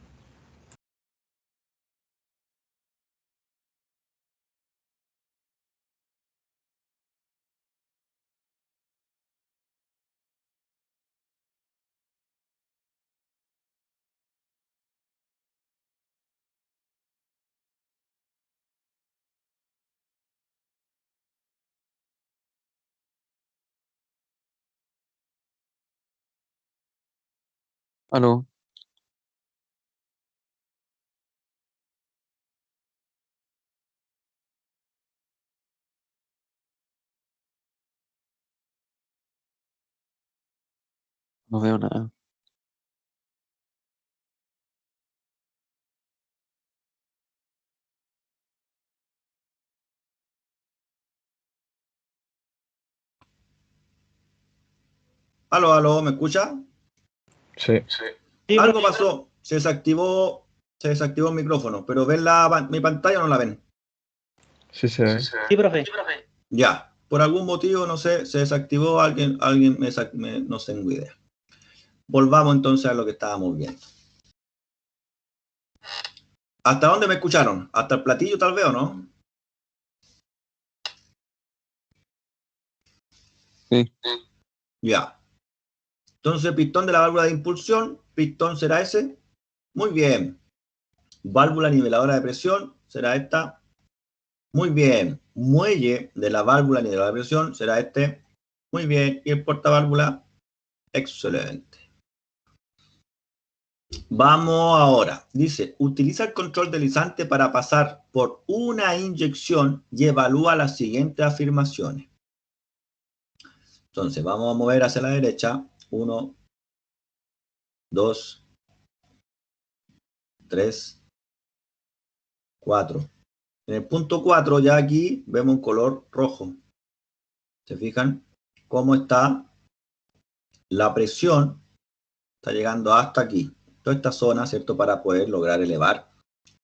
Aló. No veo nada. Aló, aló, ¿me escucha? Sí. Sí, Algo profe. pasó. Se desactivó el micrófono, pero ¿ven mi pantalla o no la ven? Sí se ve. Sí, profe. Ya. Por algún motivo, no sé, se desactivó, alguien no tengo idea. Volvamos entonces a lo que estábamos viendo. ¿Hasta dónde me escucharon? ¿Hasta el platillo tal vez o no? Sí. Ya. Entonces, pistón de la válvula de impulsión, pistón será ese. Muy bien. Válvula niveladora de presión será esta. Muy bien. Muelle de la válvula niveladora de presión será este. Muy bien. Y el portaválvula, excelente. Vamos ahora. Dice, utiliza el control deslizante para pasar por una inyección y evalúa las siguientes afirmaciones. Entonces, vamos a mover hacia la derecha. 1, 2, 3, 4. En el punto 4 ya aquí vemos un color rojo. ¿Se fijan cómo está la presión? Está llegando hasta aquí. Toda esta zona, ¿cierto? Para poder lograr elevar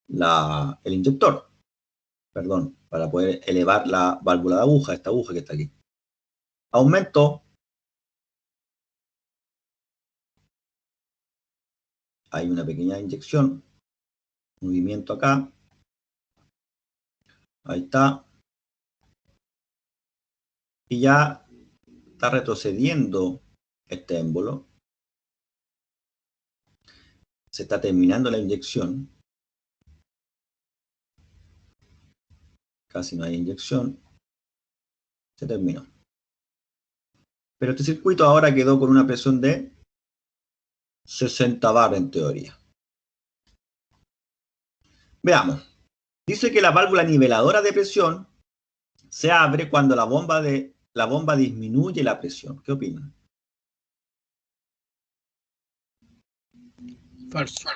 el inyector. Perdón, para poder elevar la válvula de aguja, esta aguja que está aquí. Aumento. Hay una pequeña inyección. Movimiento acá. Ahí está. Y ya está retrocediendo este émbolo. Se está terminando la inyección. Casi no hay inyección. Se terminó. Pero este circuito ahora quedó con una presión de 60 bar en teoría. Veamos. Dice que la válvula niveladora de presión se abre cuando la bomba disminuye la presión. ¿Qué opinan? Falso.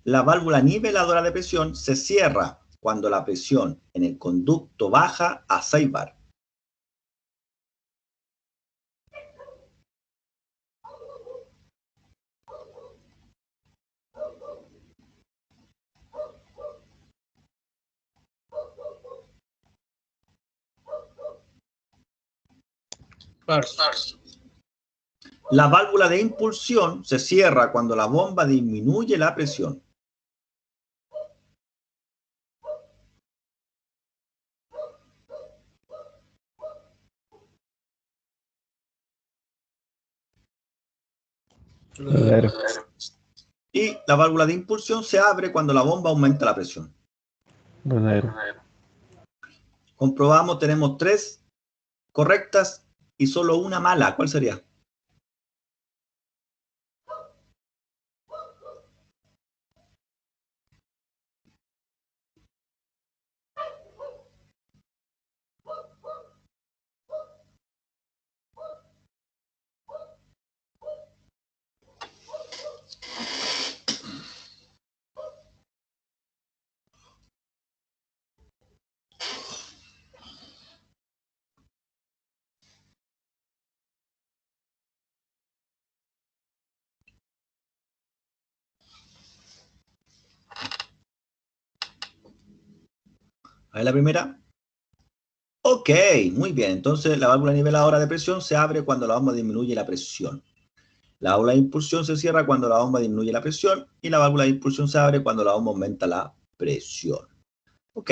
La válvula niveladora de presión se cierra cuando la presión en el conducto baja a 6 bar. Falso. La válvula de impulsión se cierra cuando la bomba disminuye la presión. Verdadero. Y la válvula de impulsión se abre cuando la bomba aumenta la presión. Verdadero. Comprobamos, tenemos 3 correctas y solo una mala. ¿Cuál sería? Ahí la primera. Ok, muy bien. Entonces la válvula niveladora de presión se abre cuando la bomba disminuye la presión. La válvula de impulsión se cierra cuando la bomba disminuye la presión y la válvula de impulsión se abre cuando la bomba aumenta la presión. Ok.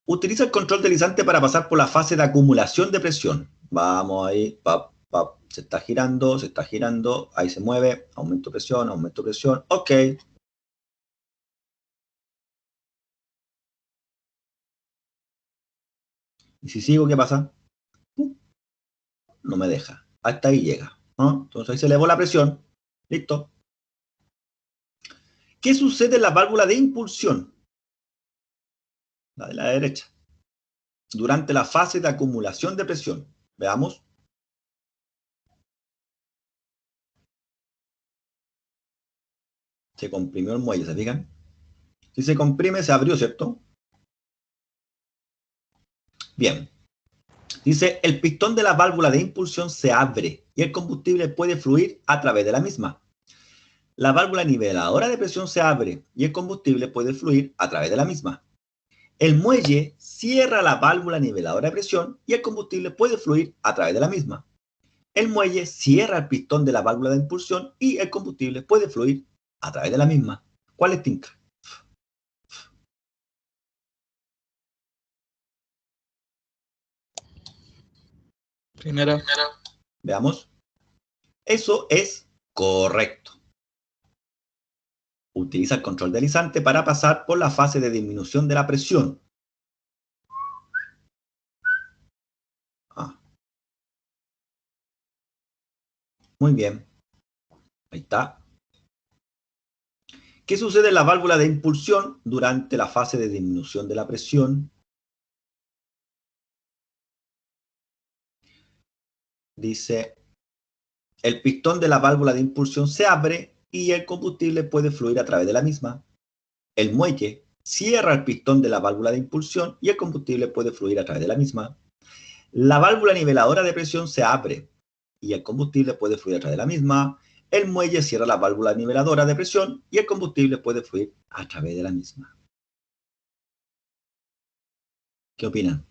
Utiliza el control deslizante para pasar por la fase de acumulación de presión. Vamos ahí, se está girando, ahí se mueve, aumento de presión, ok. Y si sigo, ¿qué pasa? No me deja, hasta ahí llega, ¿no? Entonces ahí se elevó la presión, listo. ¿Qué sucede en la válvula de impulsión? La de la derecha. Durante la fase de acumulación de presión. Veamos. Se comprimió el muelle, ¿se fijan? Si se comprime, se abrió, ¿cierto? Bien. Dice, el pistón de la válvula de impulsión se abre y el combustible puede fluir a través de la misma. La válvula niveladora de presión se abre y el combustible puede fluir a través de la misma. El muelle cierra la válvula niveladora de presión y el combustible puede fluir a través de la misma. El muelle cierra el pistón de la válvula de impulsión y el combustible puede fluir a través de la misma. ¿Cuál es tinca? Primera. Veamos. Eso es correcto. Utiliza el control deslizante para pasar por la fase de disminución de la presión. Muy bien. Ahí está. ¿Qué sucede en la válvula de impulsión durante la fase de disminución de la presión? Dice, el pistón de la válvula de impulsión se abre y el combustible puede fluir a través de la misma. El muelle cierra el pistón de la válvula de impulsión y el combustible puede fluir a través de la misma. La válvula niveladora de presión se abre y el combustible puede fluir a través de la misma. El muelle cierra la válvula niveladora de presión y el combustible puede fluir a través de la misma. ¿Qué opinan?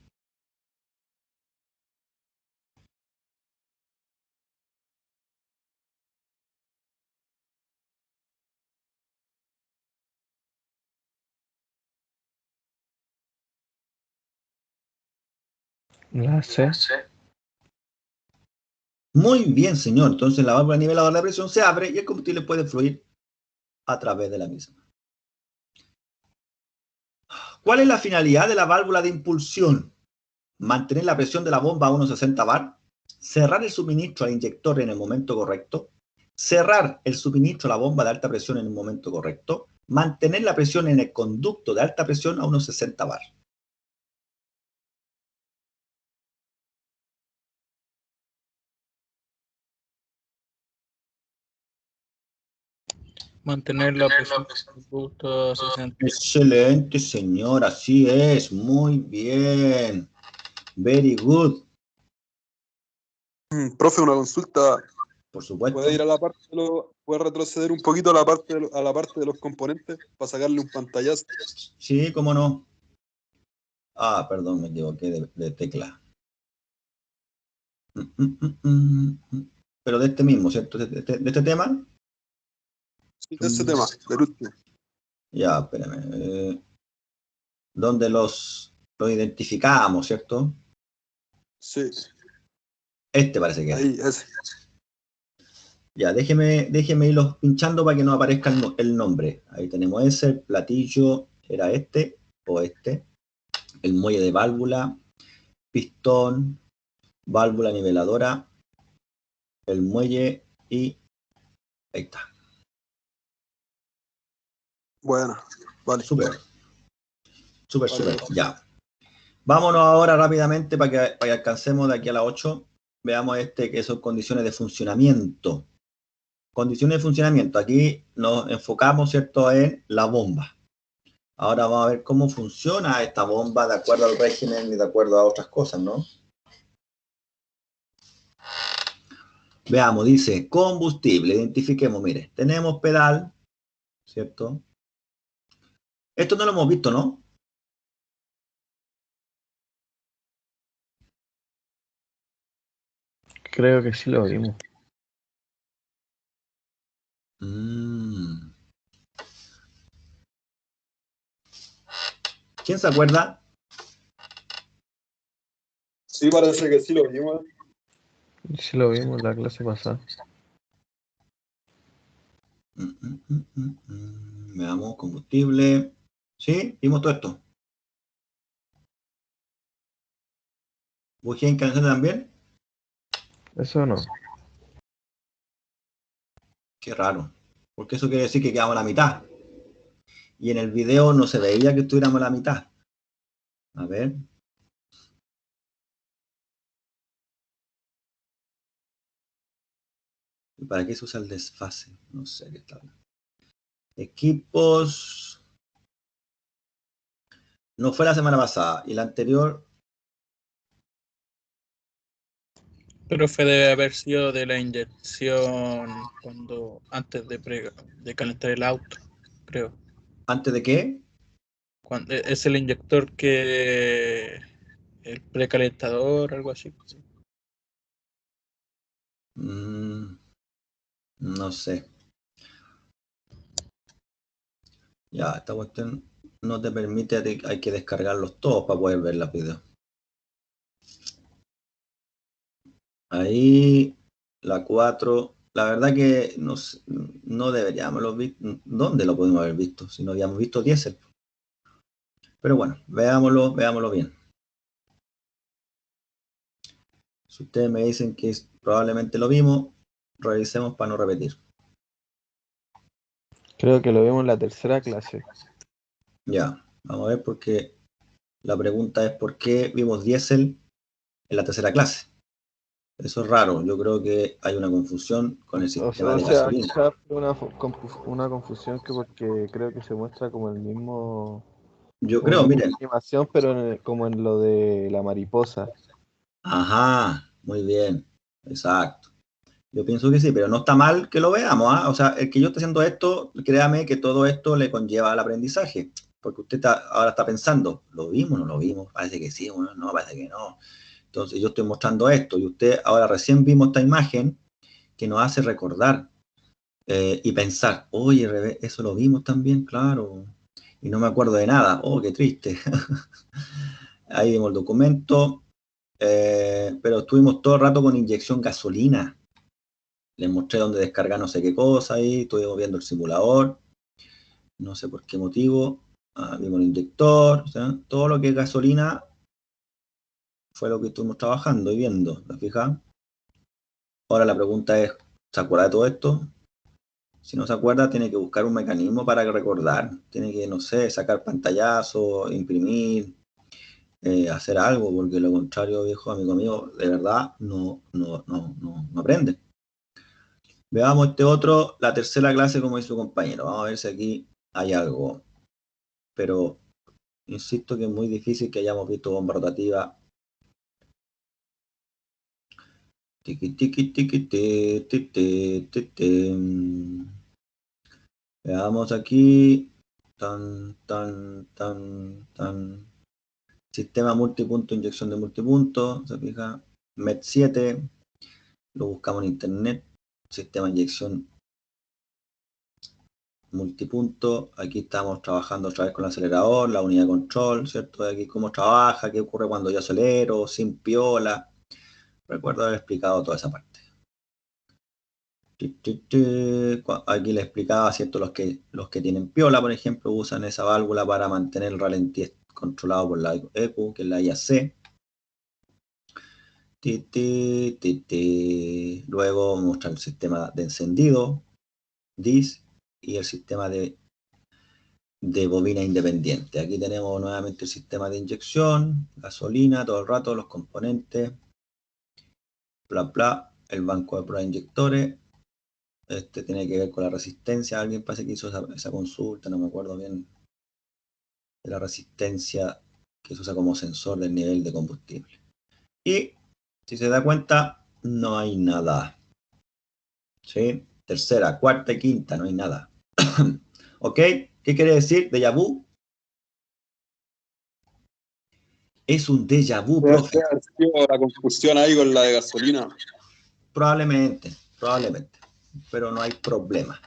La C. Muy bien, señor. Entonces la válvula niveladora de presión se abre y el combustible puede fluir a través de la misma. ¿Cuál es la finalidad de la válvula de impulsión? Mantener la presión de la bomba a unos 60 bar, cerrar el suministro al inyector en el momento correcto, cerrar el suministro a la bomba de alta presión en el momento correcto, mantener la presión en el conducto de alta presión a unos 60 bar. Mantener la presión del producto a 60. Excelente, señor. Así es. Muy bien. Very good. Profe, una consulta. Por supuesto. ¿Puede ir a la parte puede retroceder un poquito a la parte de los componentes para sacarle un pantallazo? Sí, cómo no. Ah, perdón, me equivoqué de tecla. Pero de este mismo, ¿cierto? De este tema. Sí, de ese tema, del último. Ya, espérame. Donde los identificamos, ¿cierto? Sí, Este parece que era. ahí, ese. Ya, déjeme irlos pinchando para que no aparezca el nombre. Ahí tenemos ese, el platillo, era este o este. El muelle de válvula, pistón, válvula niveladora, el muelle y ahí está. Bueno, vale. Súper, Vale. ya. Vámonos ahora rápidamente para que alcancemos de aquí a las 8. Veamos que son condiciones de funcionamiento. Condiciones de funcionamiento. Aquí nos enfocamos, ¿cierto?, en la bomba. Ahora vamos a ver cómo funciona esta bomba de acuerdo al régimen y de acuerdo a otras cosas, ¿no? Veamos, dice combustible. Identifiquemos, mire, tenemos pedal, ¿cierto? Esto no lo hemos visto, ¿no? Creo que sí lo vimos. ¿Quién se acuerda? Sí, parece que sí lo vimos. Sí lo vimos en la clase pasada. Veamos, combustible. ¿Sí? Vimos todo esto. ¿Bujía incandescente también? Eso no. Qué raro. Porque eso quiere decir que quedamos a la mitad. Y en el video no se veía que estuviéramos a la mitad. A ver. ¿Y para qué se usa el desfase? No sé qué está hablando. Equipos. No fue la semana pasada. Y la anterior. Pero fue debe haber sido de la inyección antes de calentar el auto, creo. ¿Antes de qué? Es el inyector el precalentador, algo así. No sé. Ya, esta cuestión no te permite, hay que descargarlos todos para poder ver la video. Ahí, la 4, la verdad que no deberíamos haberlo visto. ¿Dónde lo podemos haber visto? Si no habíamos visto diésel. Pero bueno, veámoslo bien. Si ustedes me dicen que probablemente lo vimos, revisemos para no repetir. Creo que lo vimos en la tercera clase. Ya, vamos a ver porque la pregunta es ¿por qué vimos diésel en la tercera clase? Eso es raro, yo creo que hay una confusión con el sistema de gasolina. Quizás una confusión que porque creo que se muestra como el mismo, Yo como creo, la misma miren. animación, pero como en lo de la mariposa. Ajá, muy bien, exacto. Yo pienso que sí, pero no está mal que lo veamos, ¿ah? O sea, el que yo esté haciendo esto, créame que todo esto le conlleva al aprendizaje, porque usted ahora está pensando, ¿lo vimos o no lo vimos? Parece que sí, bueno, no, parece que no. Entonces yo estoy mostrando esto y usted ahora recién vimos esta imagen que nos hace recordar y pensar, oye, eso lo vimos también, claro, y no me acuerdo de nada, oh, qué triste. Ahí vimos el documento, pero estuvimos todo el rato con inyección gasolina. Les mostré dónde descargar no sé qué cosa ahí, estuvimos viendo el simulador, no sé por qué motivo, vimos el inyector, o sea, todo lo que es gasolina fue lo que estuvimos trabajando y viendo, ¿te fijas? Ahora la pregunta es, ¿se acuerda de todo esto? Si no se acuerda, tiene que buscar un mecanismo para recordar, tiene que, no sé, sacar pantallazo, imprimir, hacer algo, porque lo contrario, viejo amigo mío, de verdad no aprende. Veamos este otro, la tercera clase, como dice su compañero. Vamos a ver si aquí hay algo. Pero insisto que es muy difícil que hayamos visto bomba rotativa. Tiki, tiki, tiki, Veamos aquí. Tan. Sistema multipunto, inyección de multipunto. ¿Se fija? MET 7, lo buscamos en internet, sistema de inyección multipunto. Aquí estamos trabajando otra vez con el acelerador, la unidad de control, ¿cierto? Aquí cómo trabaja, qué ocurre cuando yo acelero, sin piola. Recuerdo haber explicado toda esa parte. Aquí les explicaba, ¿cierto? Los que tienen piola, por ejemplo, usan esa válvula para mantener el ralentí controlado por la ECU, que es la IAC. Luego muestra el sistema de encendido, DIS, y el sistema de bobina independiente. Aquí tenemos nuevamente el sistema de inyección, gasolina, todo el rato, los componentes, bla, bla, el banco de prueba de inyectores. Este tiene que ver con la resistencia. Alguien parece que hizo esa consulta, no me acuerdo bien, de la resistencia que se usa como sensor del nivel de combustible. Y si se da cuenta, no hay nada. ¿Sí? Tercera, cuarta y quinta, no hay nada. ¿Ok? ¿Qué quiere decir déjà vu? Es un déjà vu, profe. La confusión ahí con la de gasolina. Probablemente, pero no hay problema.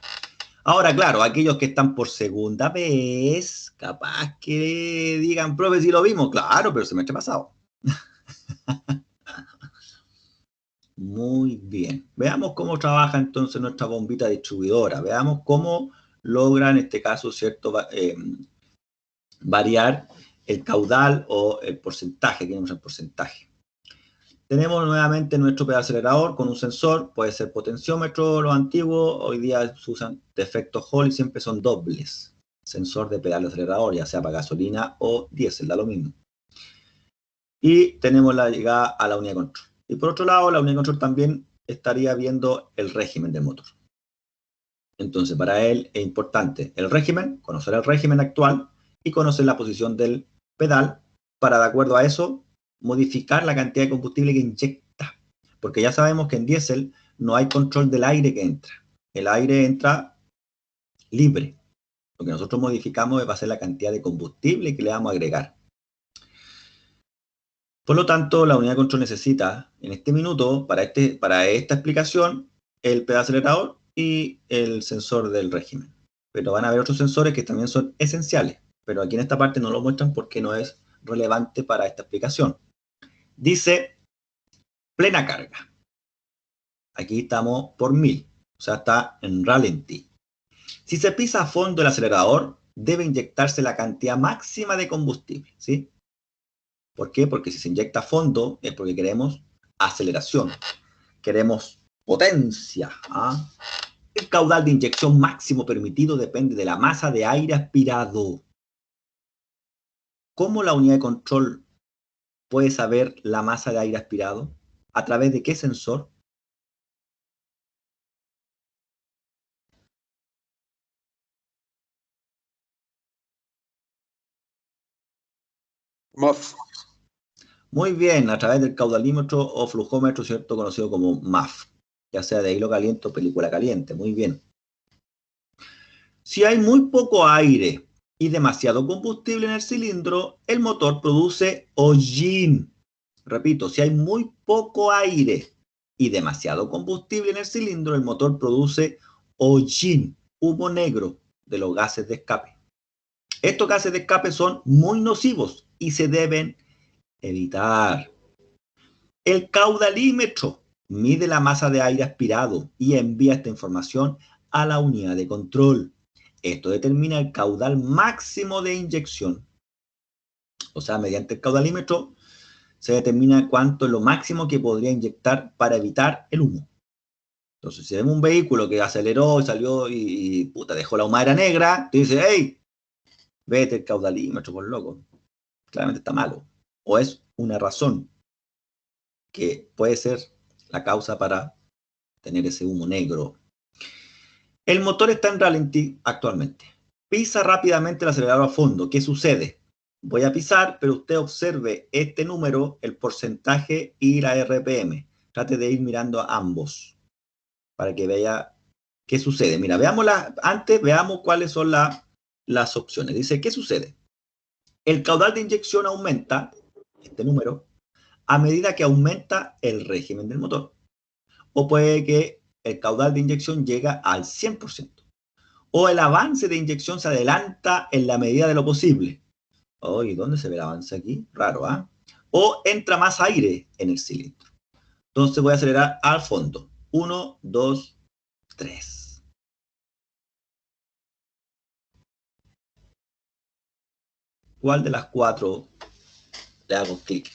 Ahora, claro, aquellos que están por segunda vez, capaz que digan, profe, si lo vimos, claro, pero semestre pasado. Muy bien. Veamos cómo trabaja entonces nuestra bombita distribuidora. Veamos cómo logra, en este caso, ¿cierto? Variar el caudal o el porcentaje. Aquí tenemos el porcentaje. Tenemos nuevamente nuestro pedacelerador con un sensor. Puede ser potenciómetro, los antiguos. Hoy día se usan de efecto Hall y siempre son dobles. Sensor de pedal de acelerador, ya sea para gasolina o diésel, da lo mismo. Y tenemos la llegada a la unidad de control. Y por otro lado, la unidad de control también estaría viendo el régimen del motor. Entonces, para él es importante el régimen, conocer el régimen actual y conocer la posición del pedal para, de acuerdo a eso, modificar la cantidad de combustible que inyecta. Porque ya sabemos que en diésel no hay control del aire que entra. El aire entra libre. Lo que nosotros modificamos va a ser la cantidad de combustible que le vamos a agregar. Por lo tanto, la unidad de control necesita, en este minuto, para esta explicación, el pedacelerador y el sensor del régimen. Pero van a haber otros sensores que también son esenciales, pero aquí en esta parte no lo muestran porque no es relevante para esta explicación. Dice plena carga. Aquí estamos por 1000, o sea, está en ralentí. Si se pisa a fondo el acelerador, debe inyectarse la cantidad máxima de combustible, ¿sí? ¿Por qué? Porque si se inyecta a fondo es porque queremos aceleración, queremos potencia. ¿Ah? El caudal de inyección máximo permitido depende de la masa de aire aspirado. ¿Cómo la unidad de control puede saber la masa de aire aspirado? ¿A través de qué sensor? MAF. Muy bien, a través del caudalímetro o flujómetro, ¿cierto? Conocido como MAF, ya sea de hilo caliente o película caliente. Muy bien. Si hay muy poco aire y demasiado combustible en el cilindro, el motor produce hollín. Repito, si hay muy poco aire y demasiado combustible en el cilindro, el motor produce hollín, humo negro de los gases de escape. Estos gases de escape son muy nocivos y se deben evitar. El caudalímetro mide la masa de aire aspirado y envía esta información a la unidad de control. Esto determina el caudal máximo de inyección. O sea, mediante el caudalímetro se determina cuánto es lo máximo que podría inyectar para evitar el humo. Entonces, si vemos un vehículo que aceleró y salió y puta, dejó la humadera negra, te dice, hey, vete el caudalímetro, por loco. Claramente está malo. O es una razón que puede ser la causa para tener ese humo negro. El motor está en ralentí actualmente. Pisa rápidamente el acelerador a fondo. ¿Qué sucede? Voy a pisar, pero usted observe este número, el porcentaje y la RPM. Trate de ir mirando a ambos para que vea qué sucede. Mira, antes veamos cuáles son las opciones. Dice, ¿qué sucede? El caudal de inyección aumenta, este número, a medida que aumenta el régimen del motor. O puede que el caudal de inyección llega al 100%. O el avance de inyección se adelanta en la medida de lo posible. ¿Y dónde se ve el avance aquí? Raro, ¿ah? O entra más aire en el cilindro. Entonces voy a acelerar al fondo. 1, 2, 3. ¿Cuál de las 4 le hago clic?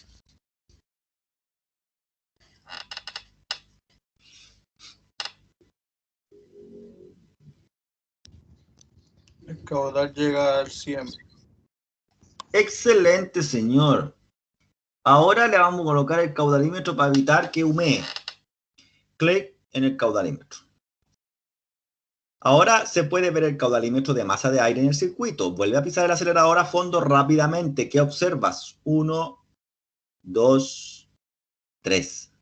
El caudal llega al 100. Excelente, señor. Ahora le vamos a colocar el caudalímetro para evitar que humee. Clic en el caudalímetro. Ahora se puede ver el caudalímetro de masa de aire en el circuito. Vuelve a pisar el acelerador a fondo rápidamente. ¿Qué observas? 1, 2, 3.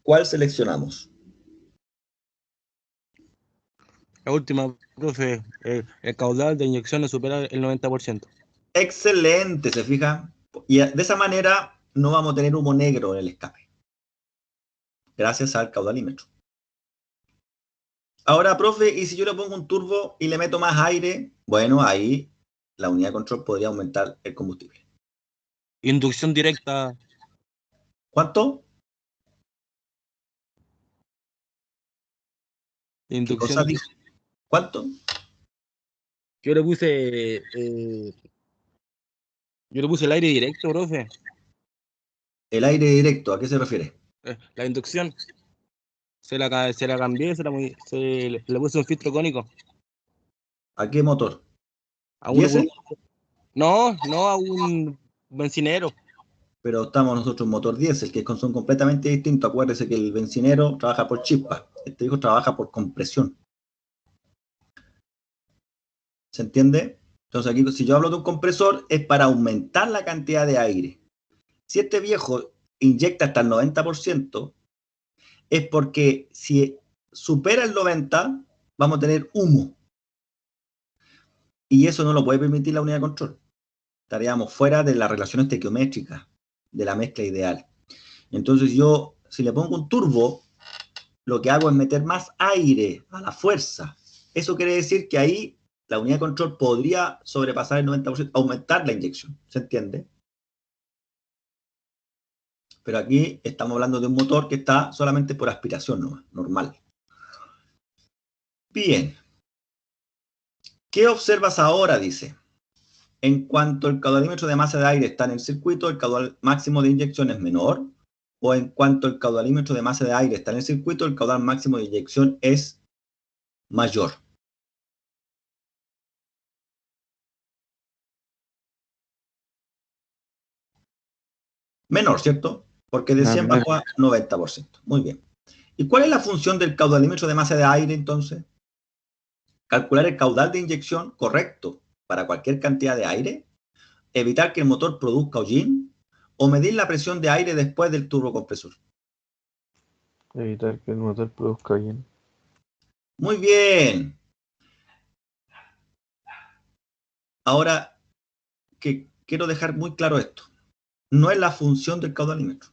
¿Cuál seleccionamos? La última, profe, el caudal de inyecciones supera el 90%. Excelente, ¿se fija? Y de esa manera no vamos a tener humo negro en el escape. Gracias al caudalímetro. Ahora, profe, ¿y si yo le pongo un turbo y le meto más aire? Bueno, ahí la unidad de control podría aumentar el combustible. Inducción directa. ¿Cuánto? Inducción. ¿Qué cosa dice? ¿Cuánto? Yo le puse el aire directo, profe. El aire directo, ¿a qué se refiere? La inducción. Se la cambié, le puse un filtro cónico. ¿A qué motor? A ¿Diésel? No, a un bencinero. Pero estamos nosotros en motor diésel, que son completamente distintos. Acuérdese que el bencinero trabaja por chispa. Este hijo trabaja por compresión. ¿Se entiende? Entonces aquí, si yo hablo de un compresor, es para aumentar la cantidad de aire. Si este viejo inyecta hasta el 90%, es porque si supera el 90%, vamos a tener humo. Y eso no lo puede permitir la unidad de control. Estaríamos fuera de las relaciones estequiométricas, de la mezcla ideal. Entonces yo, si le pongo un turbo, lo que hago es meter más aire a la fuerza. Eso quiere decir que ahí la unidad de control podría sobrepasar el 90%, aumentar la inyección. ¿Se entiende? Pero aquí estamos hablando de un motor que está solamente por aspiración nomás, normal. Bien. ¿Qué observas ahora? Dice. En cuanto el caudalímetro de masa de aire está en el circuito, el caudal máximo de inyección es menor. O en cuanto el caudalímetro de masa de aire está en el circuito, el caudal máximo de inyección es mayor. Menor, ¿cierto? Porque de 100 bajó a 90%. Muy bien. ¿Y cuál es la función del caudalímetro de masa de aire, entonces? Calcular el caudal de inyección correcto para cualquier cantidad de aire, evitar que el motor produzca hollín, o medir la presión de aire después del turbocompresor. Evitar que el motor produzca hollín. Muy bien. Ahora, que quiero dejar muy claro esto. No es la función del caudalímetro.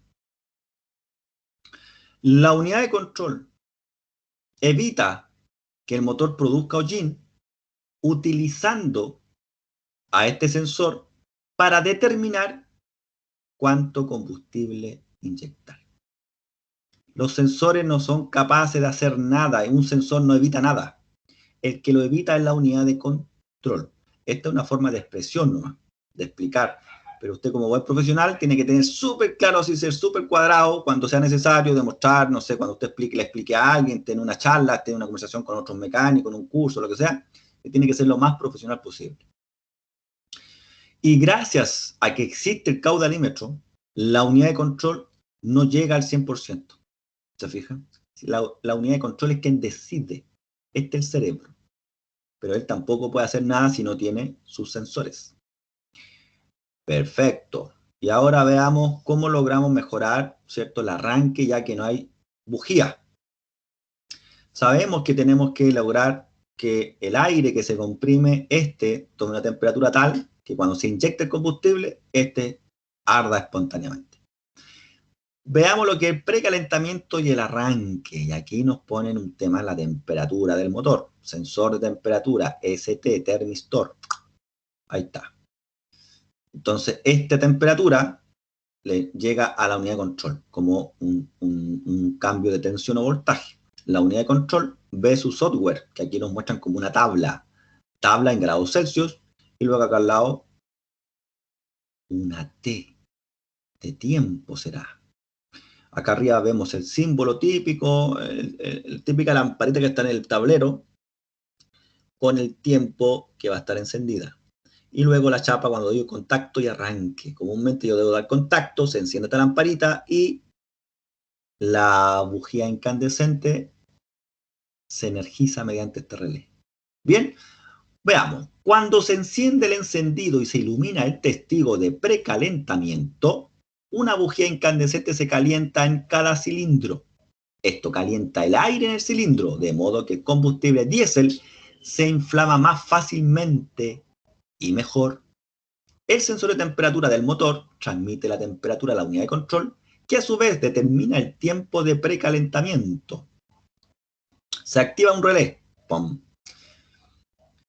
La unidad de control evita que el motor produzca hollín utilizando a este sensor para determinar cuánto combustible inyectar. Los sensores no son capaces de hacer nada, un sensor no evita nada. El que lo evita es la unidad de control. Esta es una forma de expresión nomás, de explicar. Pero usted como buen profesional tiene que tener súper claro, así ser súper cuadrado cuando sea necesario, demostrar, no sé, cuando usted le explique a alguien, tener una charla, tener una conversación con otros mecánicos, en un curso, lo que sea, que tiene que ser lo más profesional posible. Y gracias a que existe el caudalímetro, la unidad de control no llega al 100%. ¿Se fijan? La unidad de control es quien decide. Este es el cerebro. Pero él tampoco puede hacer nada si no tiene sus sensores. Perfecto. Y ahora veamos cómo logramos mejorar, ¿cierto?, el arranque, ya que no hay bujía. Sabemos que tenemos que lograr que el aire que se comprime tome una temperatura tal que cuando se inyecta el combustible, este arda espontáneamente. Veamos lo que es el precalentamiento y el arranque. Y aquí nos ponen un tema, la temperatura del motor. Sensor de temperatura, ST, termistor. Ahí está. Entonces, esta temperatura le llega a la unidad de control como un cambio de tensión o voltaje. La unidad de control ve su software, que aquí nos muestran como una tabla en grados Celsius, y luego acá al lado una T de tiempo será. Acá arriba vemos el símbolo típico, el típica lamparita que está en el tablero, con el tiempo que va a estar encendida. Y luego la chapa cuando doy contacto y arranque. Comúnmente yo debo dar contacto, se enciende esta lamparita y la bujía incandescente se energiza mediante este relé. Bien, veamos. Cuando se enciende el encendido y se ilumina el testigo de precalentamiento, una bujía incandescente se calienta en cada cilindro. Esto calienta el aire en el cilindro, de modo que el combustible diésel se inflama más fácilmente y mejor. El sensor de temperatura del motor transmite la temperatura a la unidad de control, que a su vez determina el tiempo de precalentamiento. Se activa un relé, ¡pum!,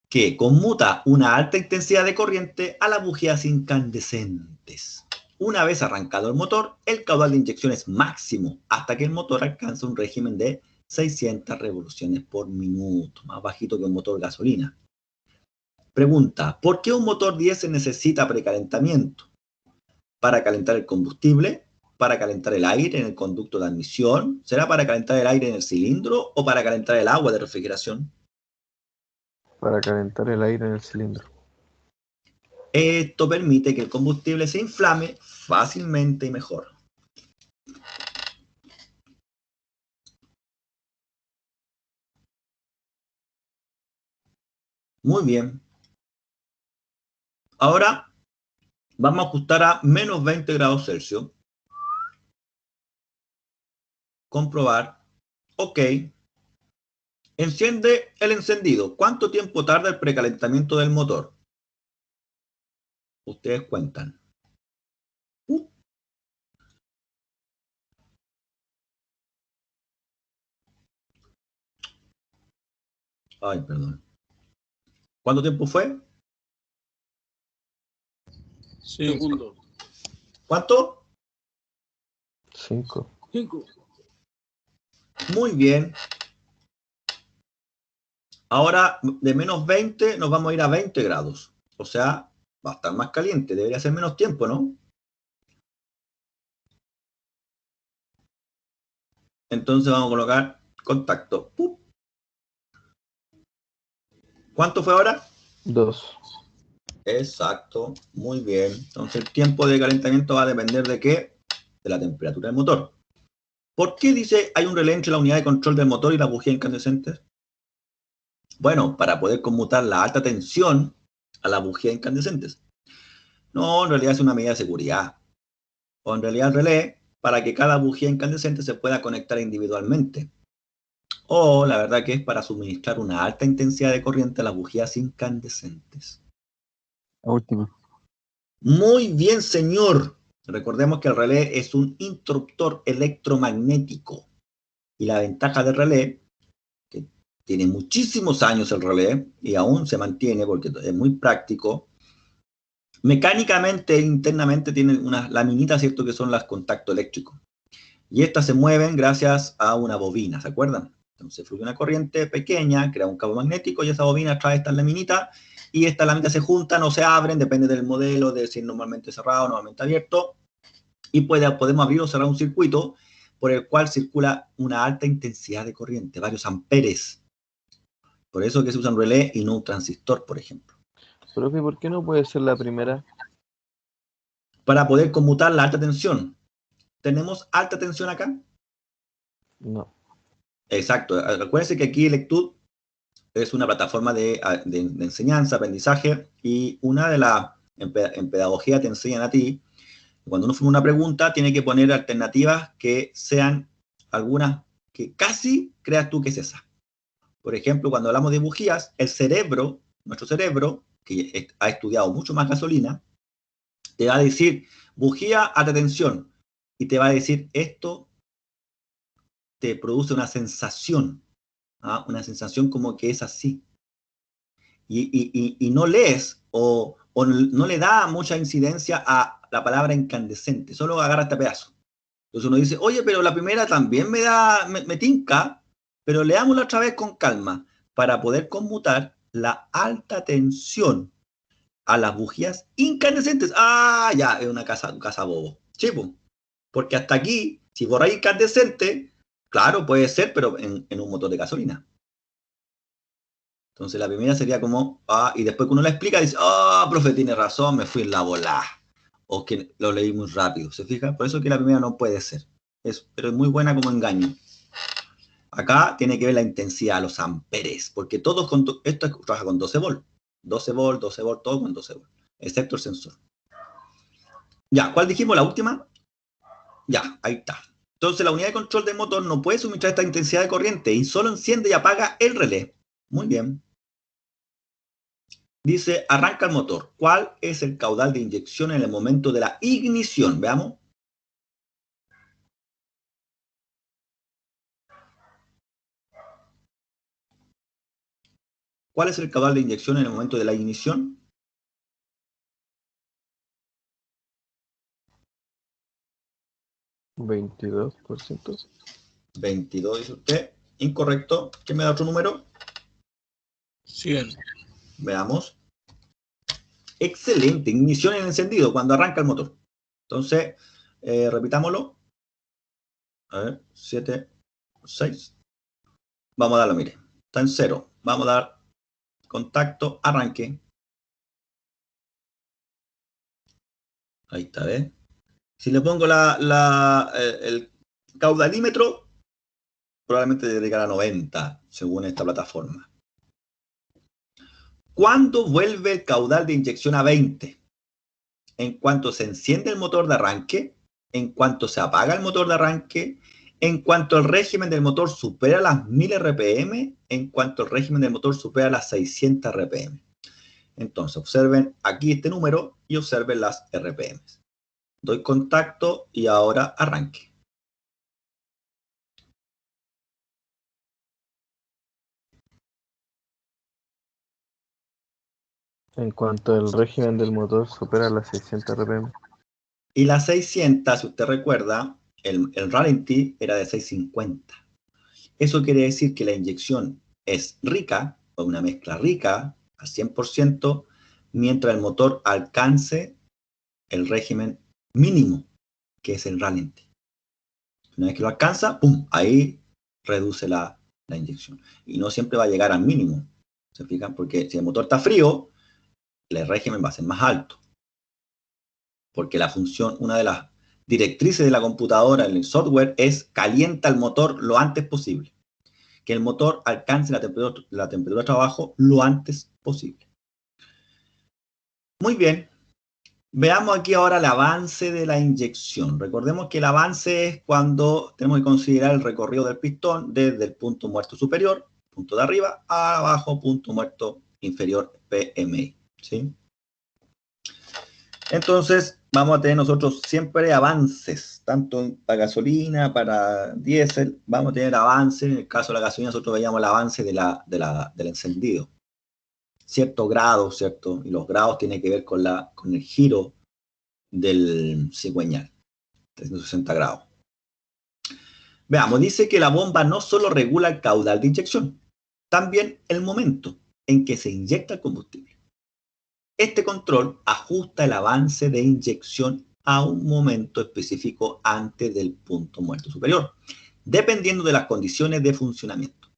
que conmuta una alta intensidad de corriente a las bujías incandescentes. Una vez arrancado el motor, el caudal de inyección es máximo hasta que el motor alcanza un régimen de 600 revoluciones por minuto, más bajito que un motor gasolina. Pregunta, ¿por qué un motor diésel necesita precalentamiento? ¿Para calentar el combustible? ¿Para calentar el aire en el conducto de admisión? ¿Será para calentar el aire en el cilindro o para calentar el agua de refrigeración? Para calentar el aire en el cilindro. Esto permite que el combustible se inflame fácilmente y mejor. Muy bien. Ahora vamos a ajustar a menos 20 grados Celsius. Comprobar. Ok. Enciende el encendido. ¿Cuánto tiempo tarda el precalentamiento del motor? Ustedes cuentan. Ay, perdón. ¿Cuánto tiempo fue? 5. Segundo. ¿Cuánto? 5. 5. Muy bien. Ahora, de menos 20 nos vamos a ir a 20 grados. O sea, va a estar más caliente. Debería ser menos tiempo, ¿no? Entonces vamos a colocar contacto. ¡Pup! ¿Cuánto fue ahora? 2. Exacto. Muy bien. Entonces el tiempo de calentamiento va a depender ¿de qué? De la temperatura del motor. ¿Por qué dice hay un relé entre la unidad de control del motor y la bujía incandescente? Bueno, para poder conmutar la alta tensión a la bujía incandescentes. No, en realidad es una medida de seguridad. O en realidad el relé para que cada bujía incandescente se pueda conectar individualmente. O la verdad que es para suministrar una alta intensidad de corriente a las bujías incandescentes. La última. Muy bien, señor. Recordemos que el relé es un interruptor electromagnético. Y la ventaja del relé, que tiene muchísimos años el relé, y aún se mantiene porque es muy práctico, mecánicamente e internamente tiene unas laminitas, ¿cierto?, que son los contactos eléctricos. Y estas se mueven gracias a una bobina, ¿se acuerdan? Entonces fluye una corriente pequeña, crea un cabo magnético y esa bobina trae estas laminitas y estas laminitas se juntan o se abren, depende del modelo, de si es normalmente cerrado o normalmente abierto. Y podemos abrir o cerrar un circuito por el cual circula una alta intensidad de corriente, varios amperes. Por eso que se usa un relé y no un transistor, por ejemplo. Profe, ¿por qué no puede ser la primera? Para poder conmutar la alta tensión. ¿Tenemos alta tensión acá? No. Exacto. Acuérdense que aquí Lectud es una plataforma de enseñanza, aprendizaje, y una de las, en pedagogía te enseñan a ti, cuando uno forma una pregunta, tiene que poner alternativas que sean algunas que casi creas tú que es esa. Por ejemplo, cuando hablamos de bujías, el cerebro, nuestro cerebro, que ha estudiado mucho más gasolina, te va a decir bujía alta tensión y te va a decir esto te produce una sensación, ¿ah? Una sensación como que es así. Y no lees o no le da mucha incidencia a la palabra incandescente, solo agarra este pedazo. Entonces uno dice, oye, pero la primera también me tinca, pero leámosla otra vez con calma para poder conmutar la alta tensión a las bujías incandescentes. Ah, ya, es una casa bobo. Chivo. Porque hasta aquí, si borráis incandescente, claro, puede ser, pero en un motor de gasolina. Entonces la primera sería como, y después que uno la explica, dice, profe, tiene razón, me fui en la bola. O que lo leí muy rápido, ¿se fija? Por eso que la primera no puede ser. Pero es muy buena como engaño. Acá tiene que ver la intensidad, los amperes, porque todos esto trabaja con 12 volt. 12 volt, 12 volt, todo con 12 volt, excepto el sensor. Ya, ¿cuál dijimos? La última. Ya, ahí está. Entonces la unidad de control del motor no puede suministrar esta intensidad de corriente y solo enciende y apaga el relé. Muy bien. Dice, arranca el motor. ¿Cuál es el caudal de inyección en el momento de la ignición? Veamos. ¿Cuál es el caudal de inyección en el momento de la ignición? ¿22%? 22, dice usted. Incorrecto. ¿Quién me da otro número? 100. Veamos. Excelente. Ignición en encendido, cuando arranca el motor. Entonces, repitámoslo. A ver, 7, 6. Vamos a darlo, mire. Está en 0. Vamos a dar contacto, arranque. Ahí está, ¿ves? Si le pongo el caudalímetro, probablemente debe llegar a 90, según esta plataforma. ¿Cuándo vuelve el caudal de inyección a 20? En cuanto se enciende el motor de arranque, en cuanto se apaga el motor de arranque, en cuanto el régimen del motor supera las 1000 RPM, en cuanto el régimen del motor supera las 600 RPM. Entonces, observen aquí este número y observen las RPM. Doy contacto y ahora arranque. En cuanto el régimen del motor supera las 600 RPM. Y las 600, si usted recuerda, el ralentí era de 650. Eso quiere decir que la inyección es rica, o una mezcla rica, al 100%, mientras el motor alcance el régimen mínimo, que es el ralentí. Una vez que lo alcanza, ¡pum!, ahí reduce la inyección. Y no siempre va a llegar al mínimo, ¿se fijan? Porque si el motor está frío, el régimen va a ser más alto. Porque la función, una de las directrices de la computadora en el software es calienta el motor lo antes posible. Que el motor alcance la temperatura de trabajo lo antes posible. Muy bien. Veamos aquí ahora el avance de la inyección. Recordemos que el avance es cuando tenemos que considerar el recorrido del pistón desde el punto muerto superior, punto de arriba, a abajo, punto muerto inferior, PMI. ¿Sí? Entonces, vamos a tener nosotros siempre avances, tanto para gasolina, para diésel, vamos a tener avances. En el caso de la gasolina, nosotros veíamos el avance del encendido. Ciertos grados, ¿cierto? Y los grados tienen que ver con el giro del cigüeñal, 360 grados. Veamos, dice que la bomba no solo regula el caudal de inyección, también el momento en que se inyecta el combustible. Este control ajusta el avance de inyección a un momento específico antes del punto muerto superior, dependiendo de las condiciones de funcionamiento.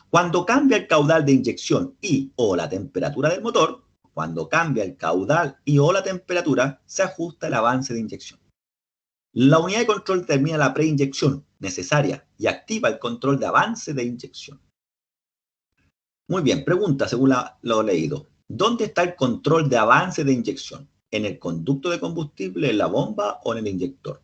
Cuando cambia el caudal de inyección y o la temperatura del motor, cuando cambia el caudal y o la temperatura, se ajusta el avance de inyección. La unidad de control determina la preinyección necesaria y activa el control de avance de inyección. Muy bien, pregunta según lo leído. ¿Dónde está el control de avance de inyección? ¿En el conducto de combustible, en la bomba o en el inyector?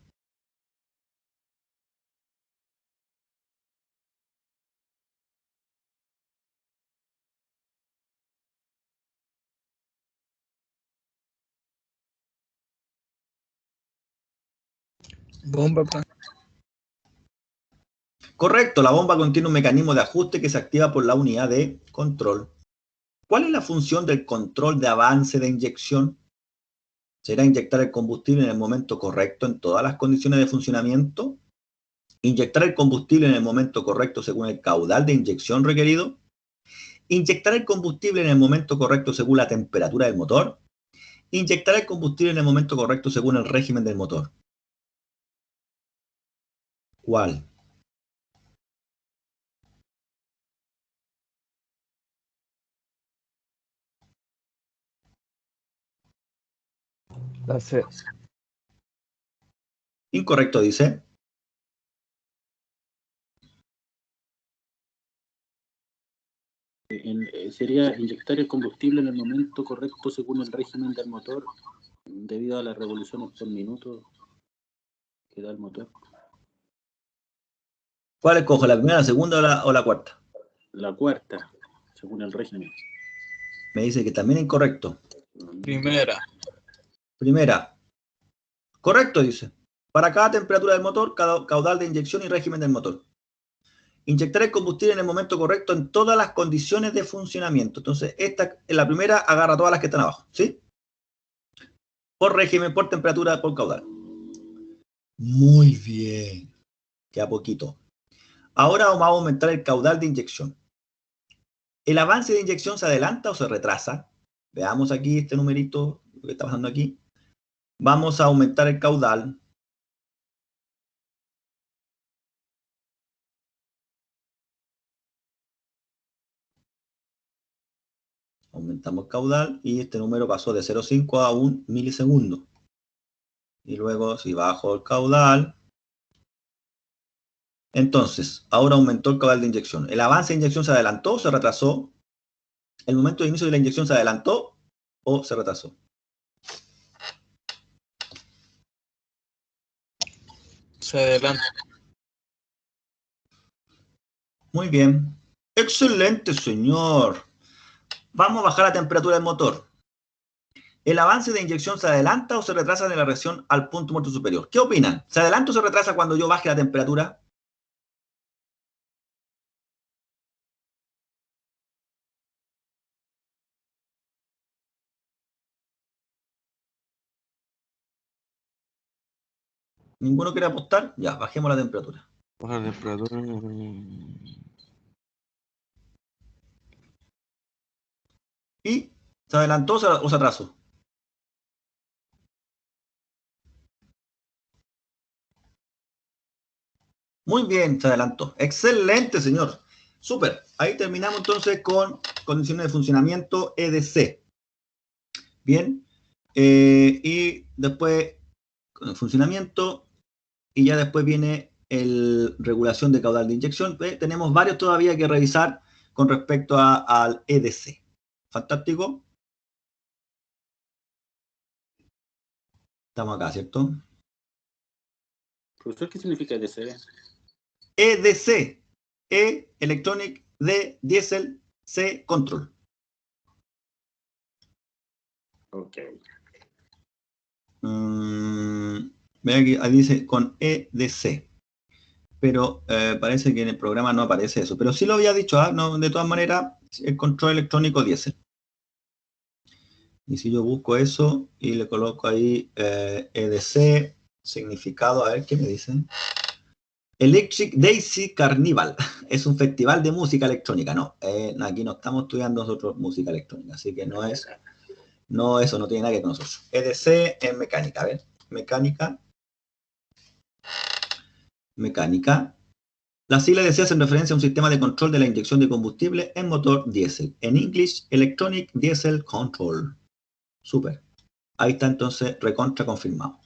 Bomba, pa. Correcto, la bomba contiene un mecanismo de ajuste que se activa por la unidad de control. ¿Cuál es la función del control de avance de inyección? ¿Será inyectar el combustible en el momento correcto en todas las condiciones de funcionamiento? ¿Inyectar el combustible en el momento correcto según el caudal de inyección requerido? ¿Inyectar el combustible en el momento correcto según la temperatura del motor? ¿Inyectar el combustible en el momento correcto según el régimen del motor? ¿Cuál? La C. Incorrecto, dice. Sería inyectar el combustible en el momento correcto según el régimen del motor, debido a las revoluciones por minuto que da el motor. ¿Cuál escojo? ¿La primera, la segunda o la cuarta? La cuarta, según el régimen. Me dice que también es incorrecto. Primera. Primera. Correcto, dice. Para cada temperatura del motor, cada caudal de inyección y régimen del motor. Inyectar el combustible en el momento correcto en todas las condiciones de funcionamiento. Entonces, esta, en la primera, agarra todas las que están abajo, ¿sí? Por régimen, por temperatura, por caudal. Muy bien. Queda poquito. Ahora vamos a aumentar el caudal de inyección. ¿El avance de inyección se adelanta o se retrasa? Veamos aquí este numerito, lo que está pasando aquí. Vamos a aumentar el caudal. Aumentamos caudal y este número pasó de 0,5 a 1 milisegundo. Y luego, si bajo el caudal, entonces, ahora aumentó el caudal de inyección. ¿El avance de inyección se adelantó o se retrasó? ¿El momento de inicio de la inyección se adelantó o se retrasó? Se adelanta. Muy bien. Excelente, señor. Vamos a bajar la temperatura del motor. ¿El avance de inyección se adelanta o se retrasa en la reacción al punto muerto superior? ¿Qué opinan? ¿Se adelanta o se retrasa cuando yo baje la temperatura? ¿Ninguno quiere apostar? Ya, bajemos la temperatura. Baja la temperatura. ¿Y se adelantó o se atrasó? Muy bien, se adelantó. Excelente, señor. Súper. Ahí terminamos entonces con condiciones de funcionamiento EDC. Bien. Y después con el funcionamiento. Y ya después viene el regulación de caudal de inyección. Tenemos varios todavía que revisar con respecto al EDC. Fantástico. Estamos acá, ¿cierto? Profesor, ¿qué significa EDC? EDC. E, Electronic, D, Diesel, C, Control. Ok. Vea que ahí dice con EDC. Pero parece que en el programa no aparece eso. Pero sí lo había dicho, ¿ah? No, de todas maneras, el control electrónico diésel. Y si yo busco eso y le coloco ahí EDC, significado, a ver qué me dicen. Electric Daisy Carnival. Es un festival de música electrónica. No, aquí no estamos estudiando nosotros música electrónica. Así que no es, no, eso no tiene nada que ver con nosotros. EDC es mecánica, a ver. Mecánica. Las siglas EDC hacen referencia a un sistema de control de la inyección de combustible en motor diésel. En inglés, Electronic Diesel Control. Súper. Ahí está entonces recontra confirmado.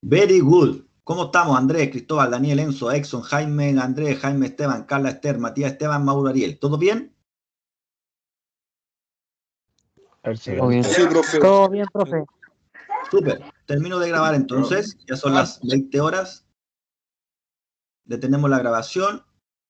Very good. ¿Cómo estamos? Andrés, Cristóbal, Daniel, Enzo, Exxon, Jaime, Andrés, Jaime Esteban, Carla Esther, Matías Esteban, Mauro Ariel. ¿Todo bien? Todo bien. Sí, profe. Todo bien, profe. Súper. Termino de grabar entonces. Ya son las 20 horas. Detenemos la grabación